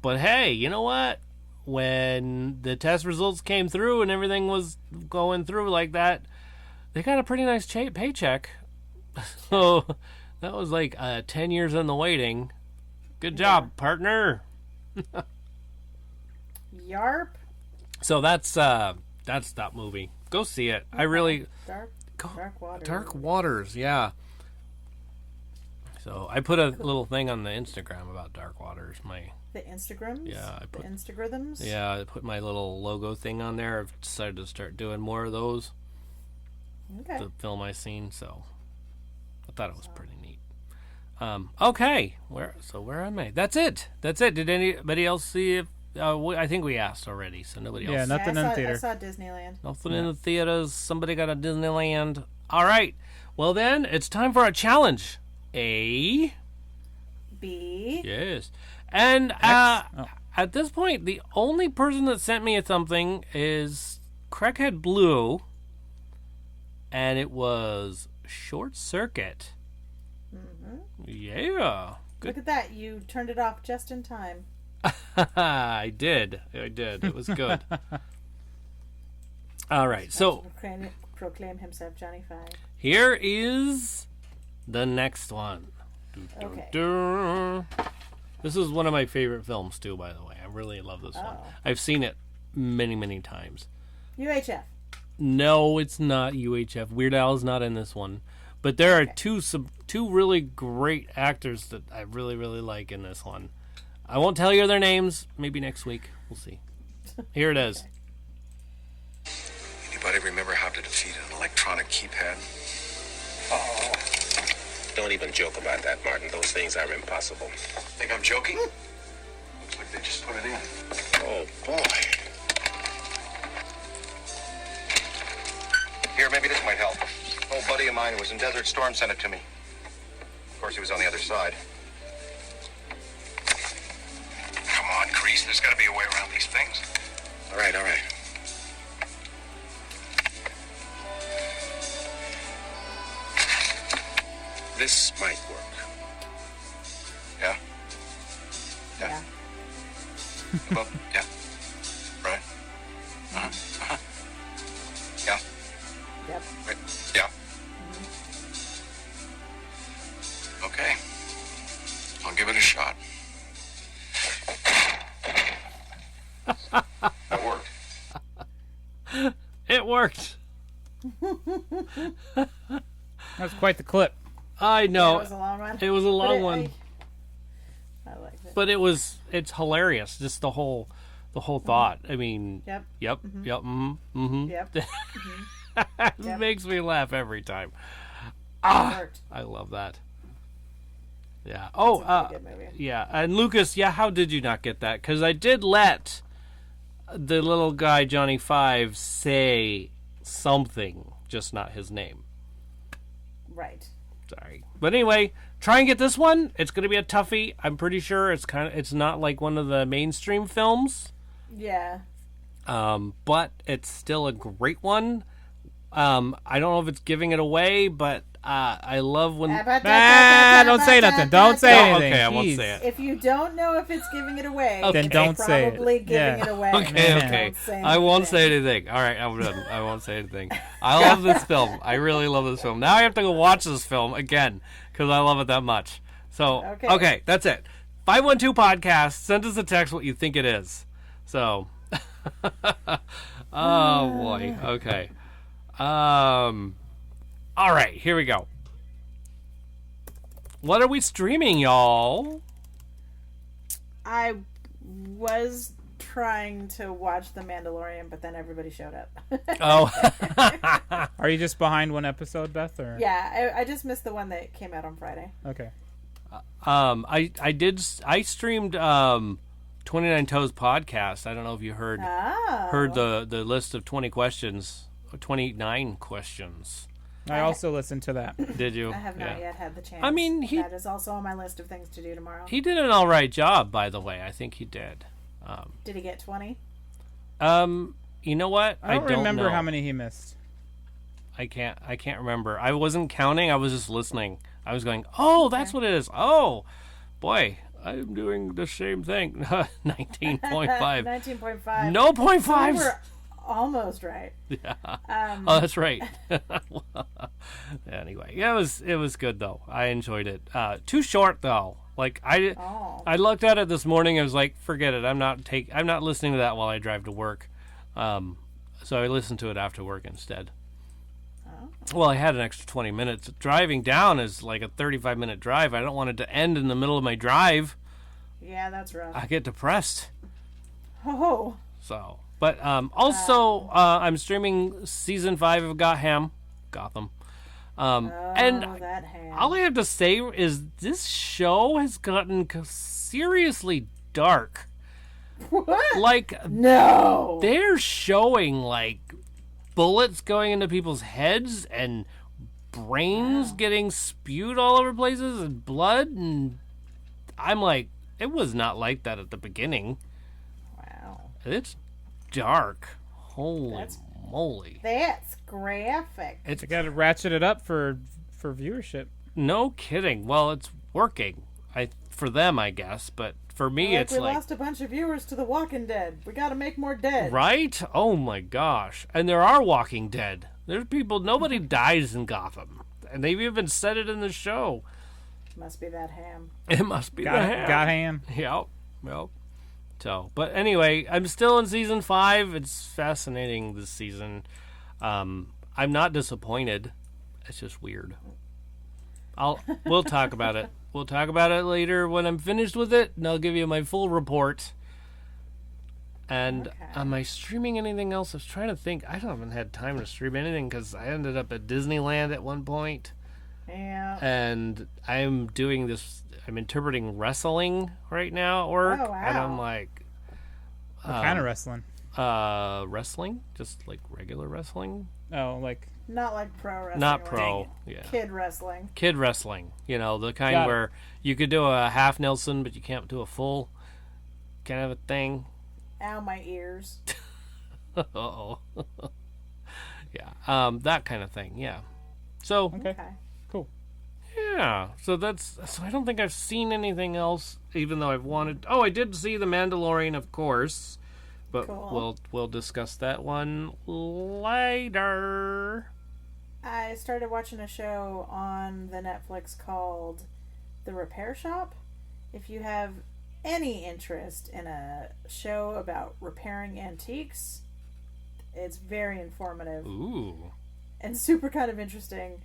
but hey, you know what? When the test results came through and everything was going through like that, they got a pretty nice paycheck. So that was like 10 years in the waiting. Good job, partner. Yarp. So that's that movie. Go see it. I really Dark Water. Dark Waters, yeah. So I put a little thing on the Instagram about Dark Waters. The Instagrams? Yeah, I put- The Instagrams? Yeah, I put my little logo thing on there. I've decided to start doing more of those. Okay. The film I seen, so I thought it was pretty neat. Okay, where am I? That's it. Did anybody else see it? I think we asked already, so nobody else. Yeah, nothing I in saw, theater. I saw Disneyland. Nothing in the theaters. Somebody got a Disneyland. All right. Well, then it's time for a challenge. A. B. Yes. And Oh. at this point, the only person that sent me something is Crackhead Blue, and it was Short Circuit. Mm-hmm. Yeah. Good. Look at that. You turned it off just in time. I did. It was good. All right, so proclaim himself Johnny Five. here is the next one. Okay. This is one of my favorite films, too, by the way. I really love this one. I've seen it many, many times. UHF. No, it's not UHF. Weird Al's not in this one. But there are two really great actors that I really, really like in this one. I won't tell you their names. Maybe next week. We'll see. Here it is. Anybody remember how to defeat an electronic keypad? Oh. Don't even joke about that, Martin. Those things are impossible. Think I'm joking? Looks like they just put it in. Oh, boy. Here, maybe this might help. An old buddy of mine who was in Desert Storm sent it to me. Of course, he was on the other side. Come on, Grease. There's got to be a way around these things. All right. This might work. Yeah? Yeah. Well, yeah. Right. Yeah. Yep. Right. Yeah. Okay. I'll give it a shot. That worked. It worked. That's quite the clip. I know. It was a long one. It was a long one. I liked it. But it's hilarious. Just the whole thought. I mean, Yep. Yep. Yep. It makes me laugh every time. Worked. I love that. Yeah. It's Oh, a pretty good movie. yeah. And Lucas, yeah, how did you not get that? Because I did let the little guy, Johnny Five, say something, just not his name. Right. Sorry. But anyway, try and get this one. It's going to be a toughie. I'm pretty sure it's not like one of the mainstream films. Yeah. But it's still a great one. I don't know if it's giving it away, but I love when... Don't say nothing. Don't say anything. Okay, I won't Jeez. say it. If you don't know if it's giving it away, Okay. Then don't say it. probably giving Yeah. it away. Okay. Don't say I won't anything. say anything. All right, I'm done. I won't say anything. I love this film. I really love this film. Now I have to go watch this film again because I love it that much. So, okay, that's it. 512 Podcast. Send us a text what you think it is. So, oh boy. Okay. All right, here we go. What are we streaming, y'all? I was trying to watch The Mandalorian, but then everybody showed up. Oh. Are you just behind one episode, Beth? Or Yeah, I just missed the one that came out on Friday. okay. I streamed 29 Toes podcast. I don't know if you heard the list of 29 questions. I also listened to that. Did you? I have not yet had the chance. I mean, that is also on my list of things to do tomorrow. He did an all right job, by the way. I think he did. Did he get 20? You know what? I don't remember know. how many he missed. I can't remember. I wasn't counting. I was just listening. I was going, oh, that's what it is. Oh, boy, I'm doing the same thing. 19.5. 19.5. No point We fives. were almost right. Yeah. Oh, that's right. Anyway, yeah, it was good though. I enjoyed it. Too short though. Like I looked at it this morning. I was like, forget it. I'm not listening to that while I drive to work. So I listened to it after work instead. Well, I had an extra 20 minutes. Driving down is like a 35-minute drive. I don't want it to end in the middle of my drive. Yeah, that's rough. I get depressed. Oh. So, but also I'm streaming season 5 of Gotham. And that ham. all I have to say is this show has gotten seriously dark. What? Like, no. they're showing like bullets going into people's heads and brains getting spewed all over places and blood, and I'm like, it was not like that at the beginning. Wow. It's dark. Holy moly. That's graphic. It's You got to ratchet it up for viewership. no kidding. Well, it's working. for them, I guess. But for me, Like it's we like lost a bunch of viewers to The Walking Dead. We got to make more dead. right. Oh my gosh! And there are Walking Dead. There's people. Nobody dies in Gotham, and they've even said it in the show. Must be that ham. It must be the ham. Got ham. Yep. So, but anyway, I'm still in season 5. It's fascinating this season. I'm not disappointed. It's just weird. We'll talk about it. We'll talk about it later when I'm finished with it, and I'll give you my full report. And am I streaming anything else? I was trying to think. I haven't had time to stream anything because I ended up at Disneyland at one point. Yeah. And I'm doing this. I'm interpreting wrestling right now at work. Oh, wow. And I'm like, What kind of wrestling? wrestling? Just like regular wrestling? Oh, like Not like pro wrestling. Not like pro. Yeah. Kid wrestling. Kid wrestling. You know, the kind Got it. where you could do a half Nelson, but you can't do a full kind of a thing. Ow, my ears. Uh-oh. Yeah. That kind of thing. Yeah. So, okay. Okay. Cool. yeah. So I don't think I've seen anything else, even though I've wanted. Oh, I did see The Mandalorian, of course. But Cool. we'll discuss that one later. I started watching a show on the Netflix called The Repair Shop. If you have any interest in a show about repairing antiques, it's very informative Ooh. and super kind of interesting.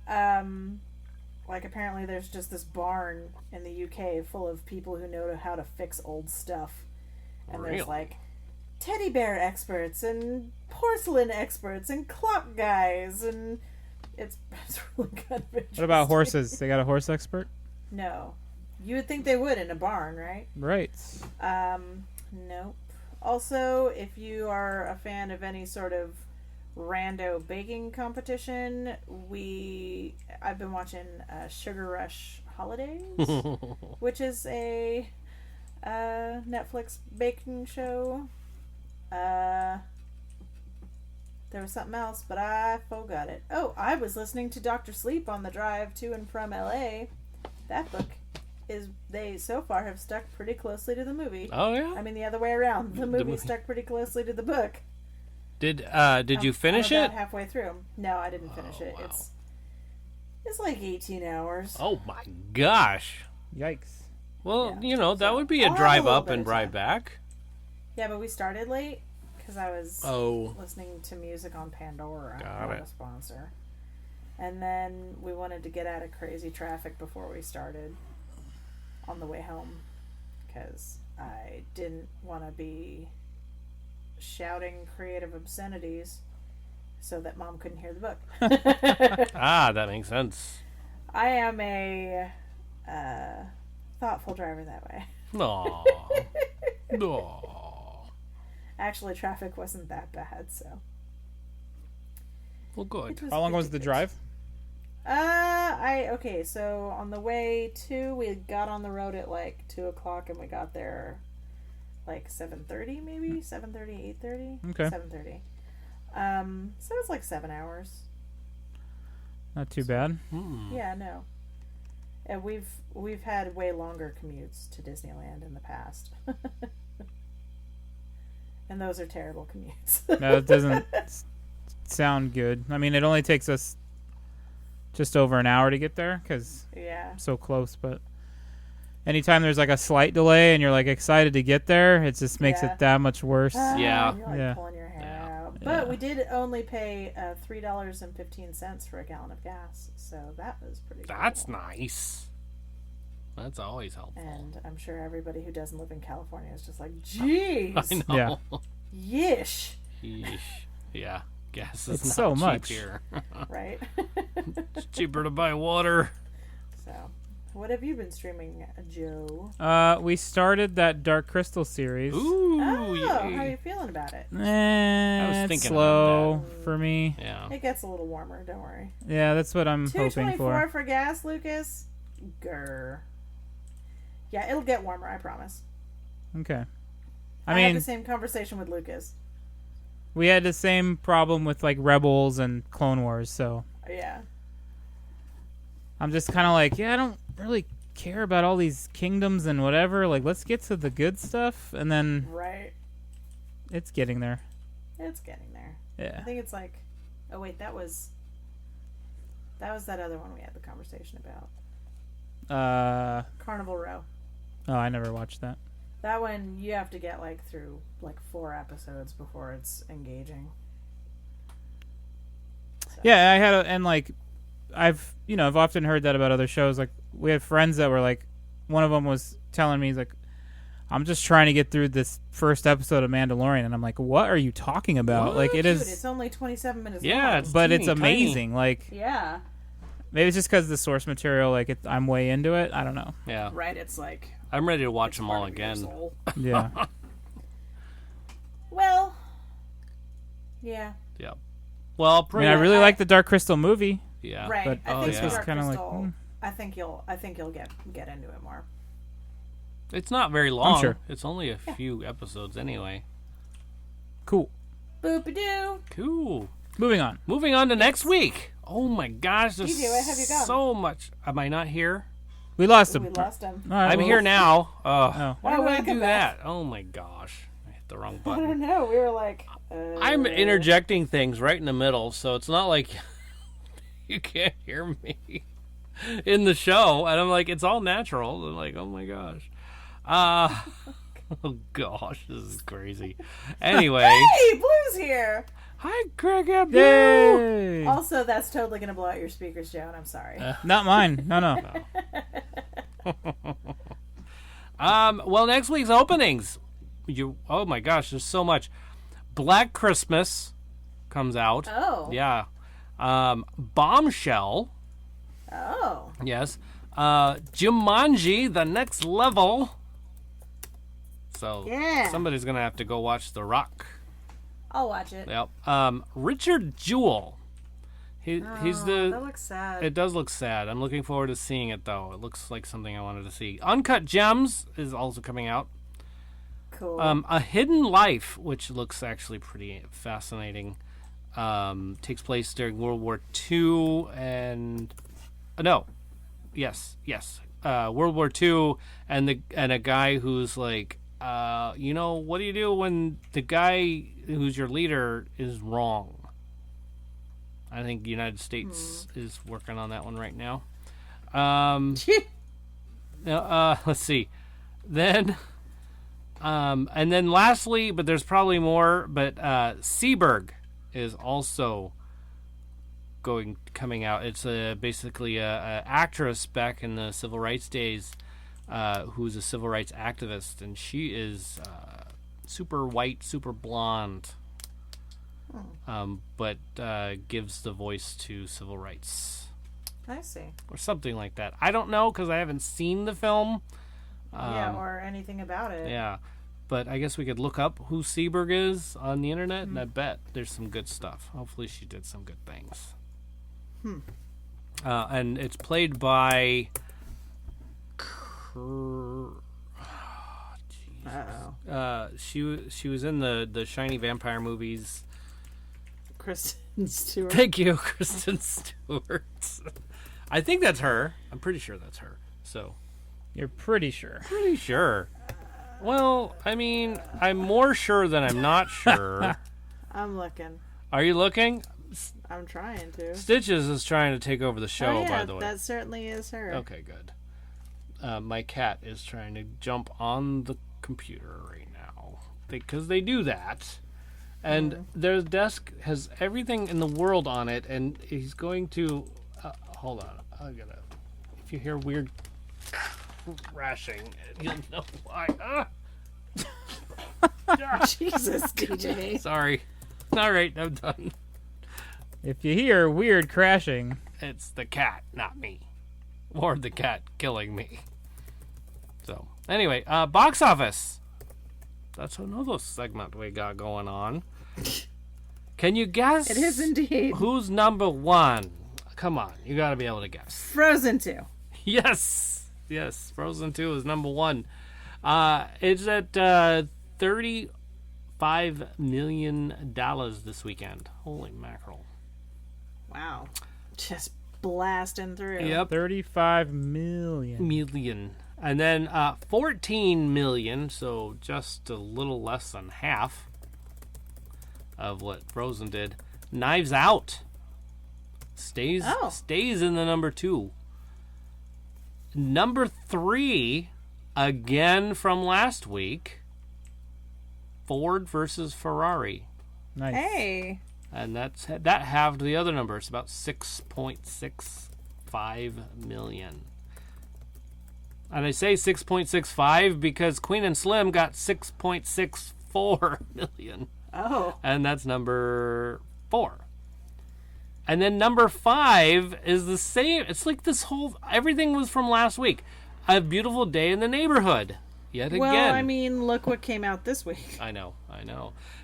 Like apparently there's just this barn in the UK full of people who know how to fix old stuff. And Really? there's like teddy bear experts and porcelain experts and clock guys, and it's really kind of interesting. What about horses? They got a horse expert? No. You would think they would in a barn, right? Right. Nope. Also, if you are a fan of any sort of rando baking competition, I've been watching Sugar Rush Holidays, which is a Netflix baking show. There was something else, but I forgot it. Oh, I was listening to Dr. Sleep on the drive to and from LA. That book they so far have stuck pretty closely to the movie. Oh yeah. I mean the other way around. The movie stuck pretty closely to the book. Did you finish I'm about it? halfway through. No, I didn't finish it. wow. It's like 18 hours. Oh my gosh. Yikes. Well, Yeah. that would be a I'll have a drive little up bit and of drive time. back. Yeah, but we started late because I was Oh. listening to music on Pandora. Got not it. a sponsor. And then we wanted to get out of crazy traffic before we started on the way home because I didn't want to be shouting creative obscenities so that Mom couldn't hear the book. Ah, that makes sense. I am a thoughtful driver that way. Aw. Aw. Actually, traffic wasn't that bad, so. Well, good. How long was the drive? Okay, so on the way we got on the road at like 2 o'clock and we got there like 7:30 maybe? 7:30, 8:30? Okay. 7:30. So it's like 7 hours. Not too bad. Yeah, no. And we've had way longer commutes to Disneyland in the past. And those are terrible commutes. No, it doesn't sound good. I mean, it only takes us just over an hour to get there because Yeah. I'm so close. But anytime there's like a slight delay and you're like excited to get there, it just makes Yeah. it that much worse. Yeah. You're like Yeah. pulling your hair Yeah. out. But we did only pay $3.15 for a gallon of gas, so that was pretty cool. That's nice. That's always helpful. And I'm sure everybody who doesn't live in California is just like, jeez, I know. yish, Yeesh. Yeah. Gas is It's not so cheap much. here. right? It's cheaper to buy water. So, what have you been streaming, Joe? We started that Dark Crystal series. Ooh. Oh, yay. how are you feeling about it? was It's thinking slow about for me. Yeah. It gets a little warmer, don't worry. Yeah, that's what I'm hoping $2.24 for. for gas, Lucas? Grr. Yeah, it'll get warmer, I promise. Okay. I I had mean, the same conversation with Lucas. we had the same problem with like Rebels and Clone Wars, so Yeah. I'm just kind of like, yeah, I don't really care about all these kingdoms and whatever. Like, let's get to the good stuff, and then Right. it's getting there. It's getting there. Yeah. I think it's like, oh wait, that was that other one we had the conversation about. Carnival Row. Oh, I never watched that. That one you have to get like through like 4 episodes before it's engaging. So. Yeah, I had I've often heard that about other shows. Like, we have friends that were like, one of them was telling me, he's like, I'm just trying to get through this first episode of Mandalorian, and I'm like, what are you talking about? What? Like, it Dude, is, it's only 27 minutes Yeah, long. it's but teeny it's amazing. Like, Yeah. maybe it's just because the source material, like, I'm way into it. I don't know. Yeah. Right, it's like I'm ready to watch it's them part all of your again. soul. Yeah. Well, yeah. Yeah. Well, I mean, I really like the Dark Crystal movie. Yeah. Right. But I think this was Dark kinda like, Crystal, I think you'll get into it more. It's not very long. sure. It's only a few episodes anyway. Cool. Boop-a-doo. Cool. Moving on. Moving on to next week. Oh my gosh, there's DJ, where have you gone? so much. Am I not here? We lost him. We lost him. All right, I'm well, here now. Oh. Why Oh, would I welcome do back. that? Oh my gosh. I hit the wrong I button. don't know. We were like, I'm interjecting things right in the middle, so it's not like you can't hear me in the show. And I'm like, it's all natural. I'm like, oh my gosh. Oh gosh, this is crazy. Anyway. Hey, Blue's here. Hi, Craig and Blue. Yay! Also, that's totally gonna blow out your speakers, Joe. And I'm sorry. Not mine. No. Well, next week's openings. Oh my gosh, there's so much. Black Christmas comes out. Oh. Yeah. Bombshell. Oh. Yes. Jumanji, The Next Level. So Yeah. somebody's gonna have to go watch The Rock. I'll watch it. Yep. Richard Jewell. He's That the. looks sad. It does look sad. I'm looking forward to seeing it though. It looks like something I wanted to see. Uncut Gems is also coming out. Cool. A Hidden Life, which looks actually pretty fascinating, takes place during World War II and World War II, and a guy who's like, what do you do when the guy who's your leader is wrong? I think the United States is working on that one right now. Let's see, then. And then lastly, but there's probably more, but Seberg is also coming out. It's basically a actress back in the civil rights days who's a civil rights activist, and she is super white, super blonde, but gives the voice to civil rights. I see. Or something like that. I don't know because I haven't seen the film. Or anything about it. Yeah, but I guess we could look up who Seberg is on the internet, and I bet there's some good stuff. Hopefully she did some good things. And it's played by... she was in the Shiny Vampire movies. Kristen Stewart. Thank you, Kristen Stewart. I think that's her. I'm pretty sure that's her. So... You're pretty sure. Pretty sure. Well, I mean, I'm more sure than I'm not sure. I'm looking. Are you looking? I'm trying to. Stitches is trying to take over the show, Oh, yeah, by the way. that certainly is her. Okay, good. My cat is trying to jump on the computer right now because they do that. And their desk has everything in the world on it, and he's going to... hold on. I gotta... If you hear weird... crashing. You know why. Jesus, DJ. Sorry. All right, I'm done. If you hear weird crashing, It's the cat, not me. Or the cat killing me. So, anyway, box office. That's another segment we got going on. Can you guess? It is indeed. Who's number one? Come on, you gotta be able to guess. Frozen 2. Yes. Yes, Frozen 2 is number one. It's at $35 million this weekend. Holy mackerel. Wow. Just blasting through. Yep. 35 million. And then 14 million, so just a little less than half of what Frozen did. Knives Out stays in the number 2. Number 3, again from last week, Ford versus Ferrari. Nice. Hey. And that halved the other number. It's about 6.65 million. And I say 6.65 because Queen and Slim got 6.64 million. Oh. And that's number 4. And then number 5 is the same. It's like everything was from last week. A Beautiful Day in the Neighborhood. Yet again. Well, I mean, look what came out this week. I know.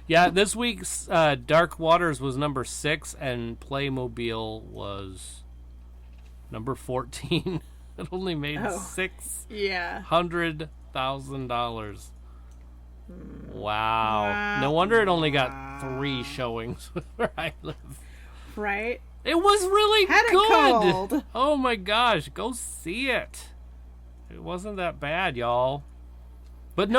Yeah, this week's Dark Waters was number 6, and Playmobil was number 14. It only made $600,000. Wow. No wonder it only got 3 showings where I live. Right? It was really Had it good. cold. Oh my gosh, go see it. It wasn't that bad, y'all. But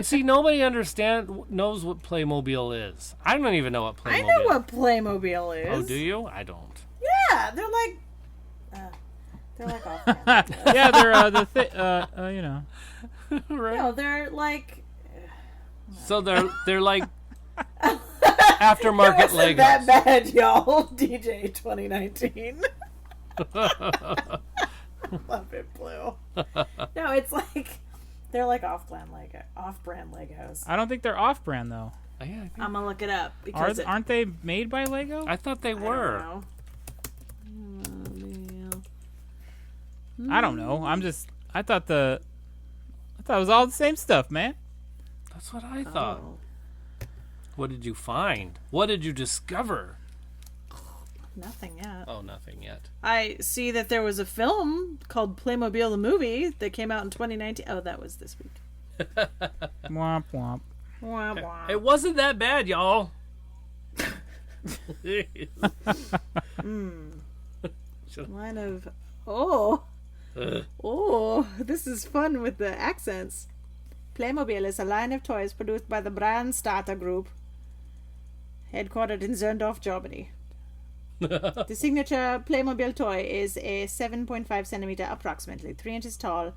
see, nobody knows what Playmobil is. I don't even know what Playmobil is. I know what Playmobil is. Oh, do you? I don't. Yeah, they're like off-brand. Yeah, they're you know. Right? No, they're like. So they're like aftermarket Legos. That bad, y'all. DJ 2019. Love it, Blue. No, it's like they're like off-brand Legos. I don't think they're off-brand though. Yeah, I think- I'm gonna look it up because Aren't they made by Lego? I thought they were. I don't know. I thought it was all the same stuff, man. That's what I thought. What did you find? What did you discover? Nothing yet. Oh, nothing yet. I see that there was a film called Playmobil the Movie that came out in 2019. Oh, that was this week. Womp womp. Wah, wah. It wasn't that bad, y'all. Line of this is fun with the accents. Playmobil is a line of toys produced by the Brandstatter Group, headquartered in Zerndorf, Germany. The signature Playmobil toy is a 7.5 centimeter, approximately 3 inches tall,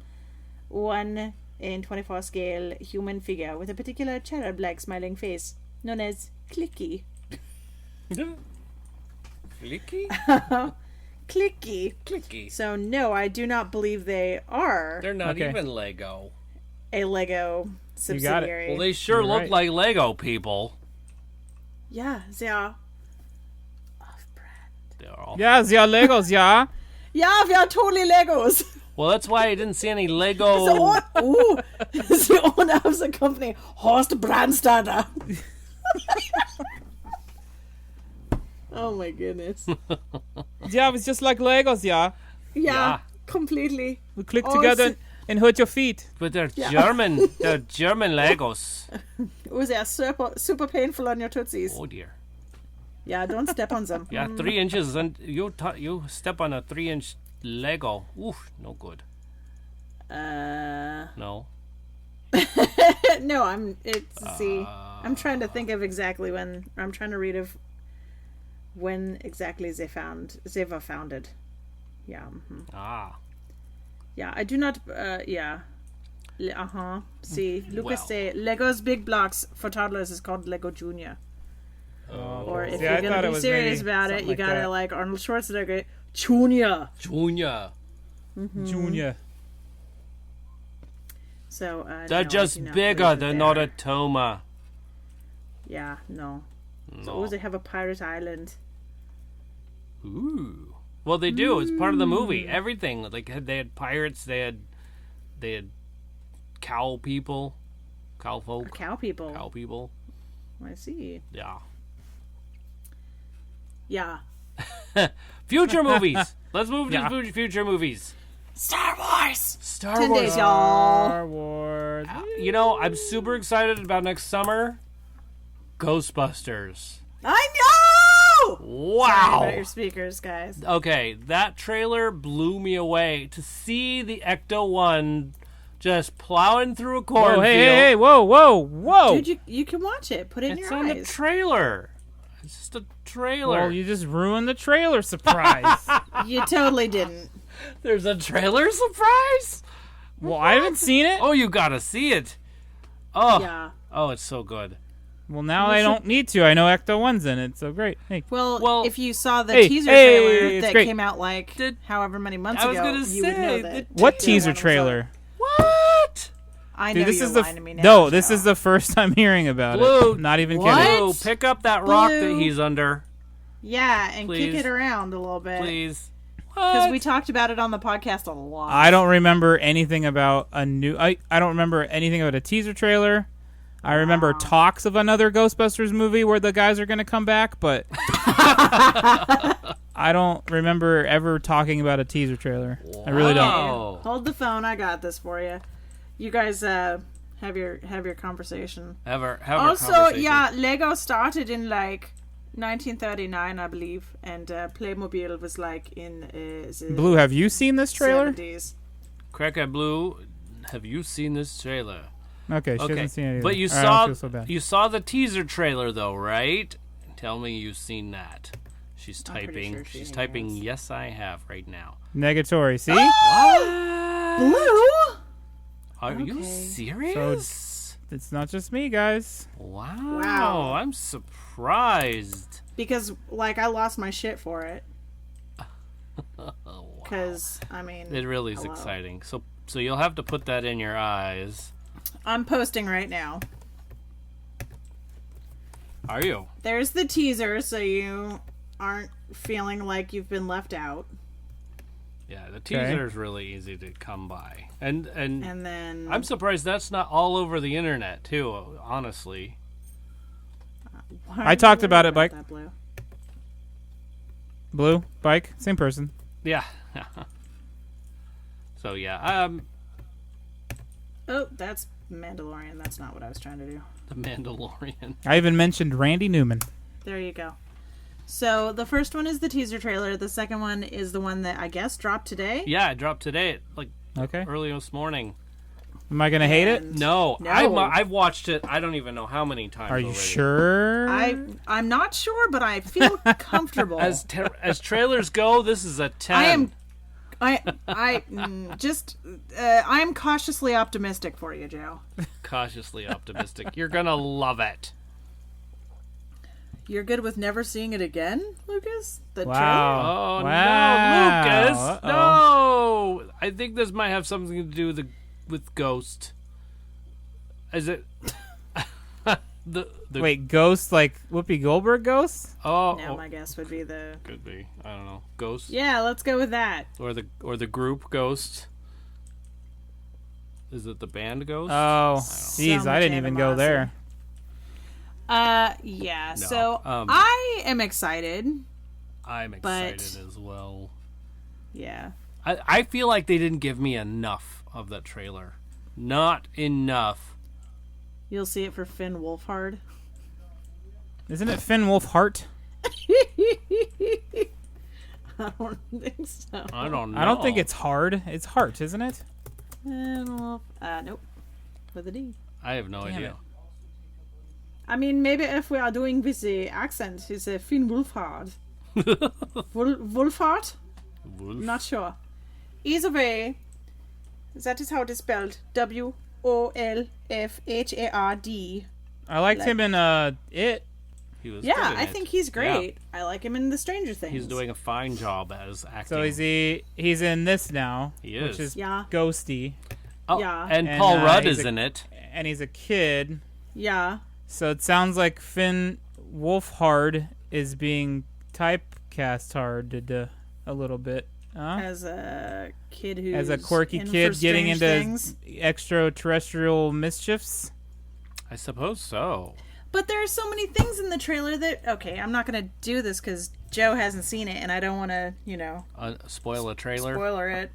1 in 24 scale human figure with a particular cherub-like smiling face, known as Clicky. Clicky? Clicky. So no, I do not believe they are They're not Okay. even Lego. a Lego got it. subsidiary. Well, they sure You're look right. like Lego people. Yeah, they are off-brand. They're all. Yeah, they are Legos, yeah. Yeah, we are totally Legos. Well, that's why I didn't see any The Lego. owner of the company, Horst Brandstatter. Oh my goodness. Yeah, it's just like Legos, yeah. Yeah. Completely. We click Oh, together and hurt your feet. But they're German. They're German Legos. Oh, they are super painful on your tootsies. Oh dear. Yeah, don't step on them. Yeah, 3 inches, and you step on a 3-inch Lego. Oof, no good. No. No, I'm trying to think of exactly when. I'm trying to read of when exactly they were founded. Yeah. Mhm. Ah. Yeah, I do not. Yeah. See, Lucas Well. say Lego's Big Blocks for toddlers is called Lego Junior. Or if See, I you're thought gonna it be was serious maybe about it, something you like gotta that. like Arnold Schwarzenegger, Junior. Junior. Junior. So They're no, I just do not bigger. believe that They're they not are. a Toma. Yeah, no. So No. they have a pirate island. Ooh. Well, they do. It's part of the movie. Everything. Like they had pirates. They had cow people, cow folk, Cow people. cow people. I see. Yeah. Yeah. Future movies. Let's move to future movies. Star Wars. Star 10 Wars. days, y'all. Star Wars. You know, I'm super excited about next summer. Ghostbusters. I know. Wow. Sorry about your speakers, guys. Okay, that trailer blew me away. To see the Ecto-1 just plowing through a cornfield. Whoa, hey, whoa. Dude, you can watch it. Put it in It's your on eyes. the trailer. It's just a trailer. Well, you just ruined the trailer surprise. You totally didn't. There's a trailer surprise? Well, I haven't seen it. Oh, you gotta see it. Oh, Yeah. Oh, it's so good. Well, now I don't need to. I know Ecto-1's in it, so great. Hey. Well, if you saw the Hey, teaser hey, trailer it's that great. came out like however many months I was ago, gonna you would know say, that. What the teaser one was trailer? What? I Dude, know this you're is the lying to me now. no. This Joe. is the first time hearing about Blue. it. Not even What? kidding. Blue, pick up that rock that Blue. he's under, Yeah, and Please. kick it around a little bit. please. Because What? we talked about it on the podcast a lot. I don't remember anything about a new. I don't remember anything about a teaser trailer. I remember talks of another Ghostbusters movie where the guys are going to come back, but I don't remember ever talking about a teaser trailer. I really don't. Wow. Hold the phone. I got this for you. You guys have your conversation. Have a Also, conversation. yeah, Lego started in like 1939, I believe, and Playmobil was like in the Blue, have you seen this trailer? 70s. Cracker Blue, have you seen this trailer? Okay, she Okay, hasn't seen it either. but you All right, I don't saw feel so bad. you saw the teaser trailer though, right? Tell me you've seen that. She's pretty typing. sure she She's has. typing. Yes, I have right now. Negatory. See? Blue? Are you Okay. serious? It's not just me, guys. Wow. Wow. I'm surprised. Because like I lost my shit for it. Oh, wow. Because I mean, It really is hello. exciting. So you'll have to put that in your eyes. I'm posting right now. Are you? There's the teaser, so you aren't feeling like you've been left out. Yeah, the teaser is really easy to come by, and And then I'm surprised that's not all over the internet too. Honestly, Why I are talked you about worried it, Mike. that, Blue? Blue, bike, same person. yeah. So yeah, Oh, that's Mandalorian. That's not what I was trying to do. the Mandalorian. I even mentioned Randy Newman. There you go. So the first one is the teaser trailer. The second one is the one that I guess dropped today. Yeah, it dropped today, like Okay. early this morning. Am I gonna hate it? And No, No. I've watched it. I don't even know how many times. Are you already. sure? I'm not sure, but I feel comfortable. As trailers go, this is a 10. I'm cautiously optimistic for you, Joe. Cautiously optimistic. You're gonna love it. You're good with never seeing it again, Lucas? The Wow. Oh Wow. no, Lucas! Uh-oh. No, I think this might have something to do with Ghost. Is it the Wait, Ghost like Whoopi Goldberg Ghost? Oh, trailer? No, my guess would be the. could be. I don't know. Ghost Yeah, let's go with that. or the group Ghost. Is it the band Ghost? Oh, So jeez, much I didn't even go animosity. there. Yeah. No, So um, I am excited. I'm but- excited as well. Yeah. I feel like they didn't give me enough of that trailer. Not enough. You'll see it for Finn Wolfhard. Isn't it Finn Wolfhard? I don't think so. I don't know. I don't think it's hard. It's Hart, isn't it? Finn nope. With a D. I have no Damn idea. it. I mean, maybe if we are doing with the accent, it's a Finn Wolfhard. Wolfhard? Wolf. Not sure. Either way, that is how it is spelled. Wolfhard. I liked Like- him in It. He was Yeah, good in I it. think he's great. I like him in the Stranger Things. He's doing a fine job as acting. So he's in this now, He which is. is Yeah. Ghosty, Oh, Yeah. and And, Paul Rudd he's is a- in it. and he's a kid. Yeah. So it sounds like Finn Wolfhard is being typecast hard a little bit. Huh? As a kid who's As a quirky in kid for getting strange into things. extraterrestrial mischiefs. I suppose so. But there are so many things in the trailer that okay, I'm not gonna do this because Joe hasn't seen it, and I don't want to, Spoil a trailer. spoiler it.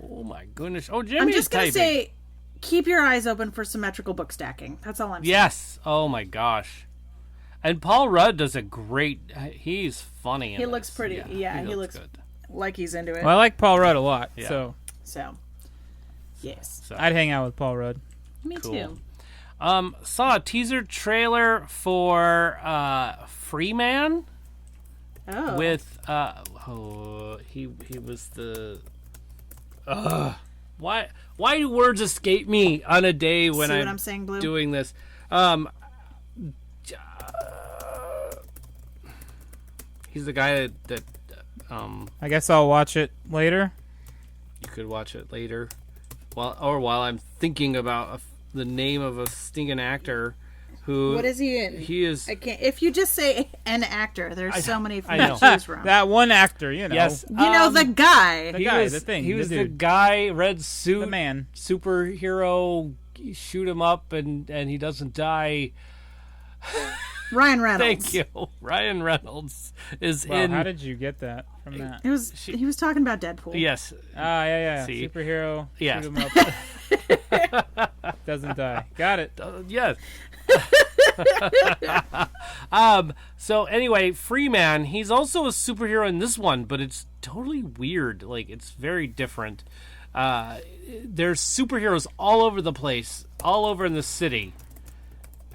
Oh my goodness! Oh, Jimmy's I'm just gonna typing. say, keep your eyes open for symmetrical book stacking. That's all I'm saying. Yes. Oh my gosh. And Paul Rudd does a great. He's funny. He looks pretty. Yeah, he looks good. like he's into it. Well, I like Paul Rudd a lot, Yeah. So, yes. So, I'd hang out with Paul Rudd. Me cool. too. Saw a teaser trailer for Freeman Oh. with he was the. Why do words escape me on a day when See what I'm I'm saying, Blue? doing this? He's the guy that I guess I'll watch it later. you could watch it later, while I'm thinking about the name of a stinking actor. Who? What is he in? He is. I can't. If you just say an actor, there's so many I to know. choose from. That one actor, you know. Yes. You know the guy. The guy, the thing, He the was the dude. guy, red suit, The man. superhero. You shoot him up and he doesn't die. Ryan Reynolds. Thank you. Ryan Reynolds is Wow, in. how did you get that from that? It was. He was talking about Deadpool. Yes. Ah, yeah. See? Superhero. Yeah. Shoot him up. Doesn't die. Got it. Yes. So anyway, Freeman, he's also a superhero in this one, but it's totally weird. Like, it's very different. There's superheroes all over the place, all over in the city.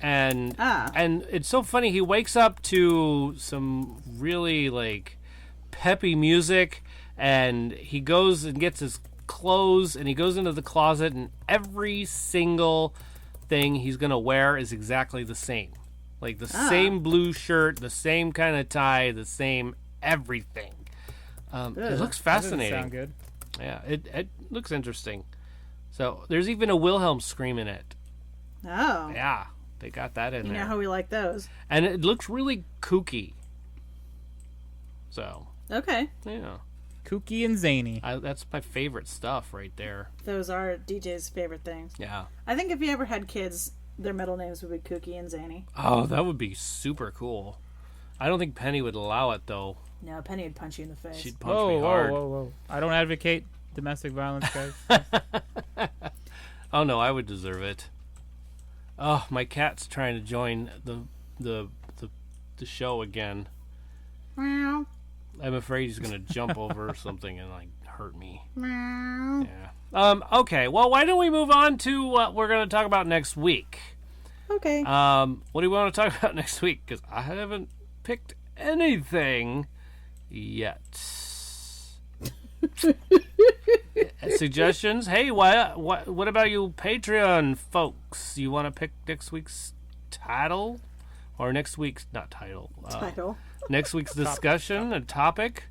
And it's so funny. He wakes up to some really like peppy music, and he goes and gets his clothes, and he goes into the closet, and every single thing he's gonna wear is exactly the same, like the same blue shirt, the same kind of tie, the same everything. It looks fascinating. That doesn't sound good. Yeah, it looks interesting. So there's even a Wilhelm scream in it. Oh. Yeah, they got that in You there. know how we like those. And it looks really kooky. So, Okay. yeah. Kooky and zany. That's my favorite stuff right there. Those are DJ's favorite things. Yeah. I think if you ever had kids, their middle names would be Kooky and Zany. Oh, that would be super cool. I don't think Penny would allow it, though. No, Penny would punch you in the face. She'd punch me hard. Whoa. I don't advocate domestic violence, guys. Oh, no, I would deserve it. Oh, my cat's trying to join the show again. Meow. I'm afraid he's going to jump over something and, like, hurt me. Meow. Yeah. Okay, well, why don't we move on to what we're going to talk about next week? Okay. What do we want to talk about next week? Because I haven't picked anything yet. Suggestions? Hey, what about you Patreon folks? You want to pick next week's title? Or next week's, not title. Title. Next week's discussion, a topic?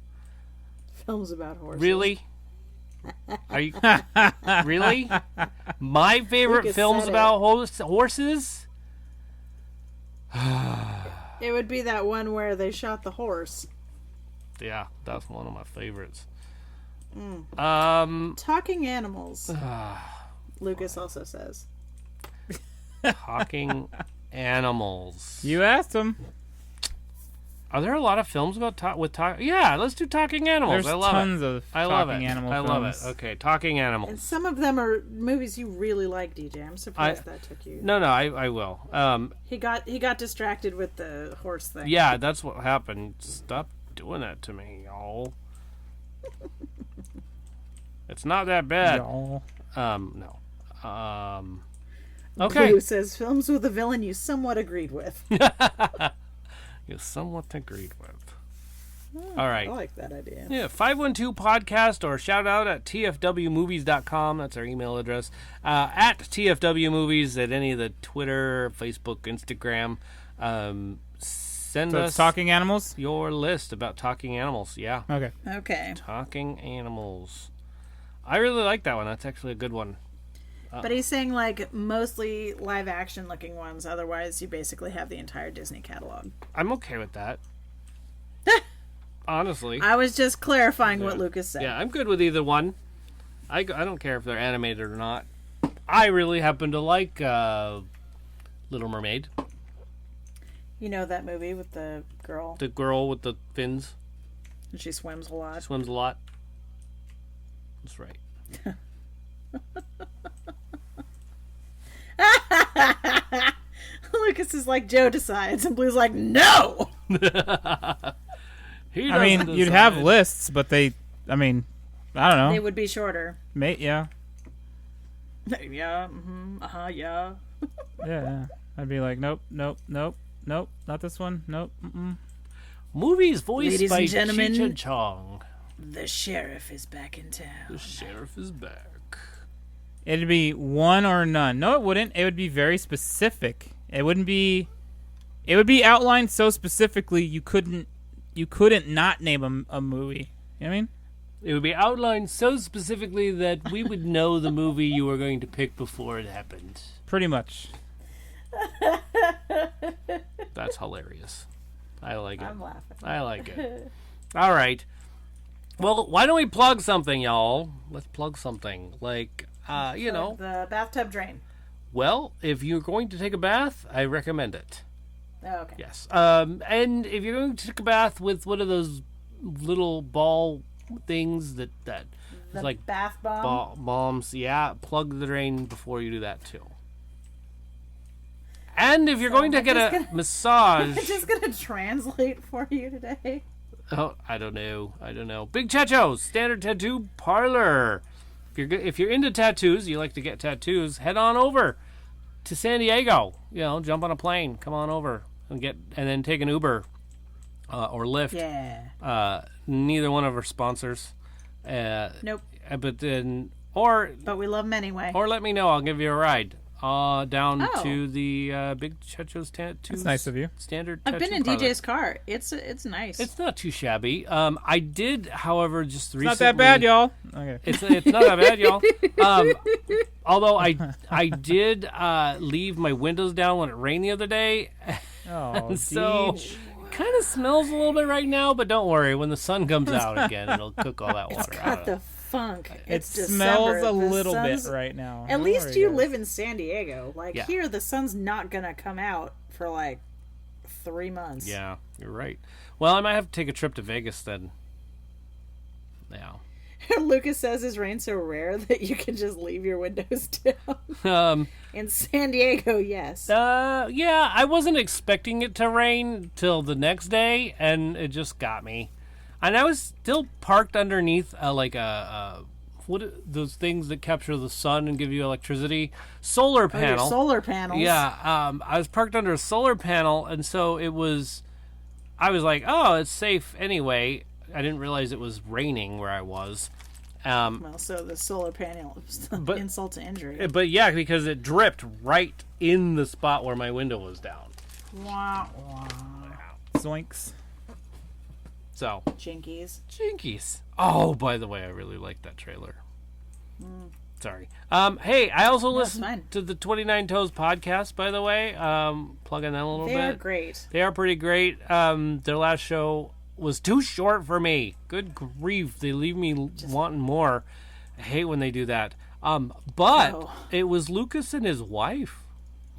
Films about horses. Really? Are you really? My favorite Lucas films said about horses? It would be that one where they shot the horse. Yeah, that's one of my favorites. Talking animals. Lucas also says. Talking animals. You asked him. Are there a lot of films about Yeah, let's do talking animals. There's I love tons it. of I love talking it. animal I love it. films. Okay, talking And animals. some of them are movies you really like, DJ. I'm surprised that took you. No, I will. He got distracted with the horse thing. Yeah, that's what happened. Stop doing that to me, y'all. It's not that bad. Y'all. No. Okay. Blue says films with a villain you somewhat agreed with. You somewhat agreed with. All right. I like that idea. Yeah, 512 podcast or shout out at tfwmovies.com. That's our email address. At tfwmovies at any of the Twitter, Facebook, Instagram. Send So us it's talking animals? your list about talking animals. Yeah, Okay. Okay. talking animals. I really like that one. That's actually a good one. But he's saying like mostly live action looking ones. Otherwise, you basically have the entire Disney catalog. I'm okay with that. Honestly. I was just clarifying what Lucas said. Yeah, I'm good with either one. I don't care if they're animated or not. I really happen to like Little Mermaid. You know that movie with the girl The girl with the fins. and she swims a lot. Swims a lot. That's right. Lucas is like, Joe decides, and Blue's like, no! I mean, you'd have lists, but I don't know. They would be shorter. Yeah. Yeah, yeah. Yeah. I'd be like, nope, not this one, nope, Movies voiced Ladies by and gentlemen, Cheech and Chong. The sheriff is back in town. The sheriff is back. It'd be one or none. No, it wouldn't. It would be very specific. It would be outlined so specifically you couldn't not name a movie. You know what I mean? It would be outlined so specifically that we would know the movie you were going to pick before it happened. Pretty much. That's hilarious. I like it. I'm laughing. I like it. All right. Well, why don't we plug something, y'all? Let's plug something. Like, The bathtub drain. Well, if you're going to take a bath, I recommend it. Oh, okay. Yes. And if you're going to take a bath with one of those little ball things that The it's like bath bomb. bombs, yeah, plug the drain before you do that too. And if you're going to get a massage, I'm just gonna translate for you today. oh, I don't know. Big Checho's Standard Tattoo Parlor. If you're into tattoos, you like to get tattoos, head on over to San Diego. Jump on a plane, come on over, and then take an Uber or Lyft. Yeah. Neither one of our sponsors. Nope. But we love them anyway. or let me know. I'll give you a ride down Oh. to the Big Checho's Tattoo. That's nice of you. Standard. I've been Tattoo in Parlor. DJ's car. It's nice. It's not too shabby. I did, however, just recently. Not that bad, y'all. Okay. It's not that bad, y'all. Although I did leave my windows down when it rained the other day, Oh, so Deej. kind of smells a little bit right now. But don't worry, when the sun comes out again, it'll cook all that water out. Got the funk. It It's smells December. a The little bit sun's- right now. At Don't least worry, you guys. live in San Diego. Like Yeah. here, the sun's not gonna come out for like 3 months. Yeah, you're right. Well, I might have to take a trip to Vegas then. Yeah. Lucas says his rain's so rare that you can just leave your windows down. In San Diego, yes. Yeah, I wasn't expecting it to rain till the next day, and it just got me. And I was still parked underneath those things that capture the sun and give you electricity? Solar Oh, your panel. solar panels. Yeah, I was parked under a solar panel, and so I was like, oh, it's safe anyway. I didn't realize it was raining where I was. Well, so the solar panel is But- insult to injury. But yeah, because it dripped right in the spot where my window was down. Wah, wah. Zoinks. So, Jinkies. jinkies. Oh, by the way, I really like that trailer. Sorry. Hey, I also it's listened fine. to the 29 Toes podcast, by the way. Plugging that a little They are bit. great. They are pretty great. Their last show was too short for me. Good grief. They leave me wanting more. I hate when they do that. But Oh. it was Lucas and his wife.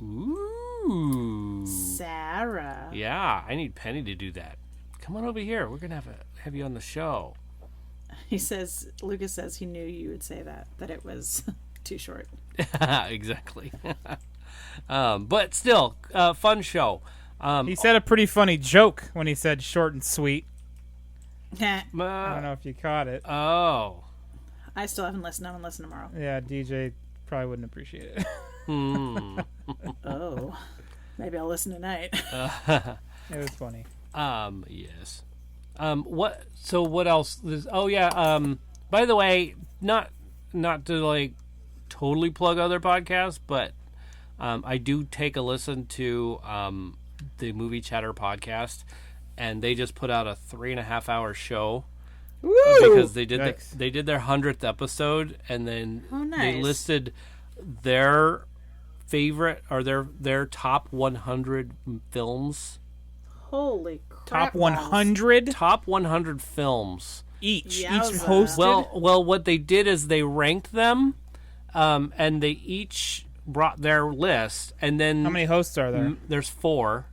Ooh. Sarah. Yeah, I need Penny to do that. Come on over here. We're going to have you on the show. Lucas says he knew you would say that it was too short. Exactly. But still, fun show. He said a pretty funny joke when he said short and sweet. I don't Uh, know if you caught it. oh. I still haven't listened. I'm going to listen tomorrow. Yeah, DJ probably wouldn't appreciate it. Oh. Maybe I'll listen tonight. It was funny. Yes. What else? By the way, not to like totally plug other podcasts, but I do take a listen to the Movie Chatter podcast, and they just put out a 3.5 hour show because they did Yikes. they did their 100th episode, and then Oh, they nice. listed their favorite or their top 100 films. Holy crap. Top 100 Top 100 films. each. Each Yowza. hosted. Well, what they did is they ranked them, and they each brought their list, and then How many hosts are there? there's 3,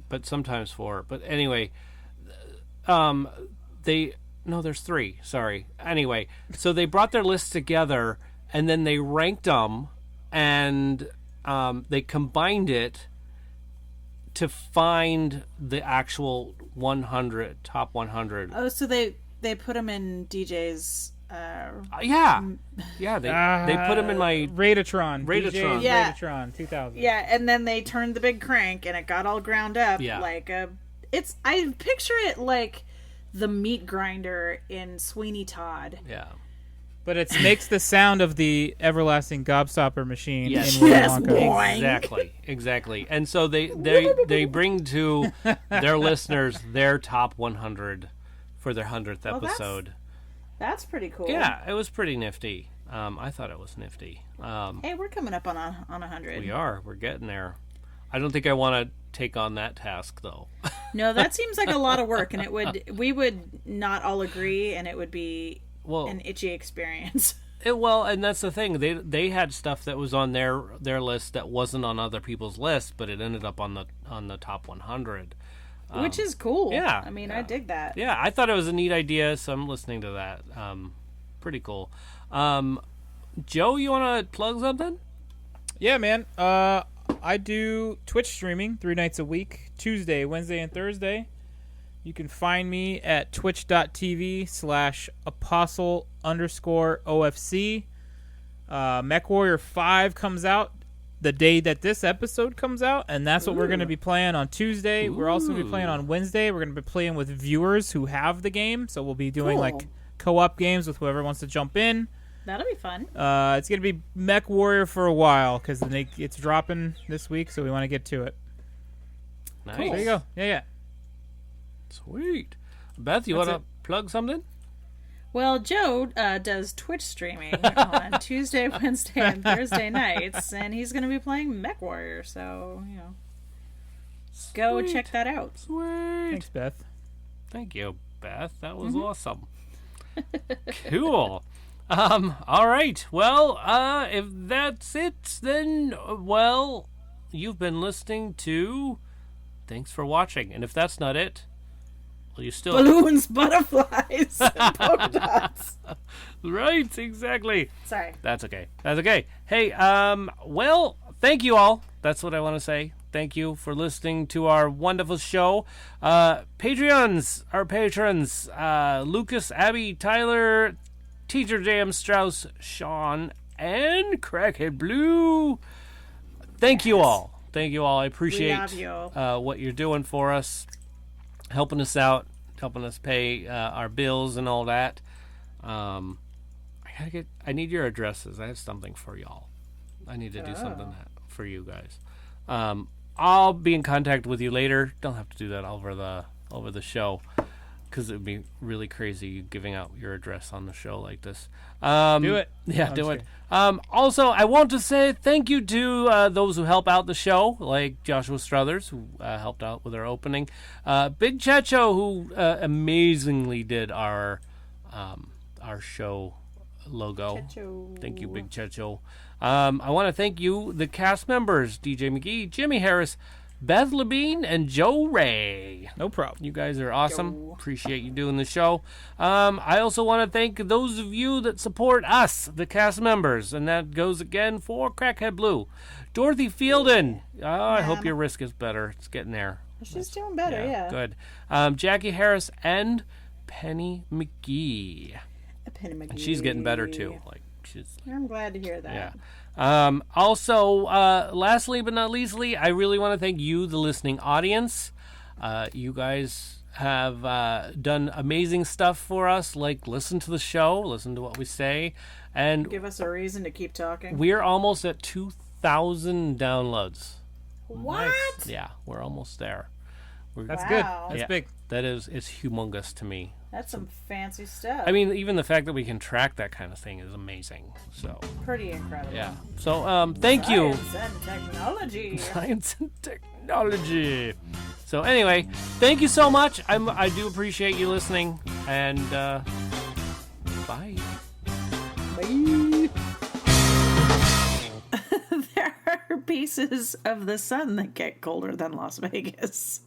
but sometimes 4. But anyway, there's 3. Sorry. Anyway, so they brought their lists together, and then they ranked them, and they combined it to find the actual 100 top 100. Oh, so they put them in DJ's. Yeah, they put them in my Ratatron. Ratatron. DJ Yeah. Ratatron 2000. Yeah, and then they turned the big crank, and it got all ground up. Yeah. Like I picture it like the meat grinder in Sweeney Todd. yeah. But it makes the sound of the everlasting gobstopper machine Yes. in Willy Yes, Wonka. boy. Exactly. And so they bring to their listeners their top 100 for their 100th episode. That's pretty cool. Yeah, it was pretty nifty. I thought it was nifty. Hey, we're coming up on 100. We are. We're getting there. I don't think I want to take on that task, though. No, that seems like a lot of work, and we would not all agree, and it would be an itchy experience. And that's the thing. They had stuff that was on their list that wasn't on other people's list, but it ended up on the top 100. Which is cool. Yeah. I mean, I dig that. Yeah, I thought it was a neat idea, so I'm listening to that. Pretty cool. Joe, you want to plug something? Yeah, man. I do Twitch streaming 3 nights a week, Tuesday, Wednesday, and Thursday. You can find me at twitch.tv/apostle_OFC. MechWarrior 5 comes out the day that this episode comes out, and that's what we're going to be playing on Tuesday. We're also going to be playing on Wednesday. We're going to be playing with viewers who have the game, so we'll be doing like co-op games with whoever wants to jump in. That'll be fun. It's going to be MechWarrior for a while because it's dropping this week, so we want to get to it. Nice. There you go. Yeah. Sweet. Beth, you want to plug something? Well, Joe does Twitch streaming on Tuesday, Wednesday, and Thursday nights, and he's going to be playing MechWarrior, so, go check that out. Sweet. Thanks, Beth. Thank you, Beth. That was awesome. Cool. All right. Well, if that's it, then, you've been listening to Thanks for Watching. And if that's not it, well, you still... Balloons, butterflies, and polka dots. Right, exactly. Sorry. That's okay. Hey, thank you all. That's what I want to say. Thank you for listening to our wonderful show. Our patrons, Lucas, Abby, Tyler, Teacher Jam, Strauss, Sean, and Crackhead Blue. Thank you all. I appreciate what you're doing for us, helping us out, helping us pay our bills and all that. I need your addresses. I have something for y'all. I need to do something for you guys. I'll be in contact with you later. Don't have to do that over the show, because it would be really crazy you giving out your address on the show like this. Do it. Yeah, do it. Also, I want to say thank you to those who help out the show, like Joshua Struthers, who helped out with our opening. Big Checho, who amazingly did our show logo. Checho. Thank you, Big Checho. I want to thank you, the cast members, DJ McGee, Jimmy Harris, Beth Labine, and Joe Ray. No problem. You guys are awesome. Appreciate you doing the show. I also want to thank those of you that support us, the cast members, and that goes again for Crackhead Blue. Dorothy Fielden. I hope your wrist gets better. It's getting there. She's doing better, yeah. Good. Jackie Harris and Penny McGee. And she's getting better too. I'm glad to hear that. Yeah. Also, lastly but not leastly, I really want to thank you, the listening audience. You guys have done amazing stuff for us, like listen to the show, listen to what we say, and give us a reason to keep talking. We're almost at 2,000 downloads. What? Nice. Yeah, we're almost there. That's good. That's big. It's humongous to me. That's some fancy stuff. I mean, even the fact that we can track that kind of thing is amazing. So pretty incredible. Yeah. So thank you. Science and technology. Science and technology. So anyway, thank you so much. I do appreciate you listening, and bye. Bye. There are pieces of the sun that get colder than Las Vegas.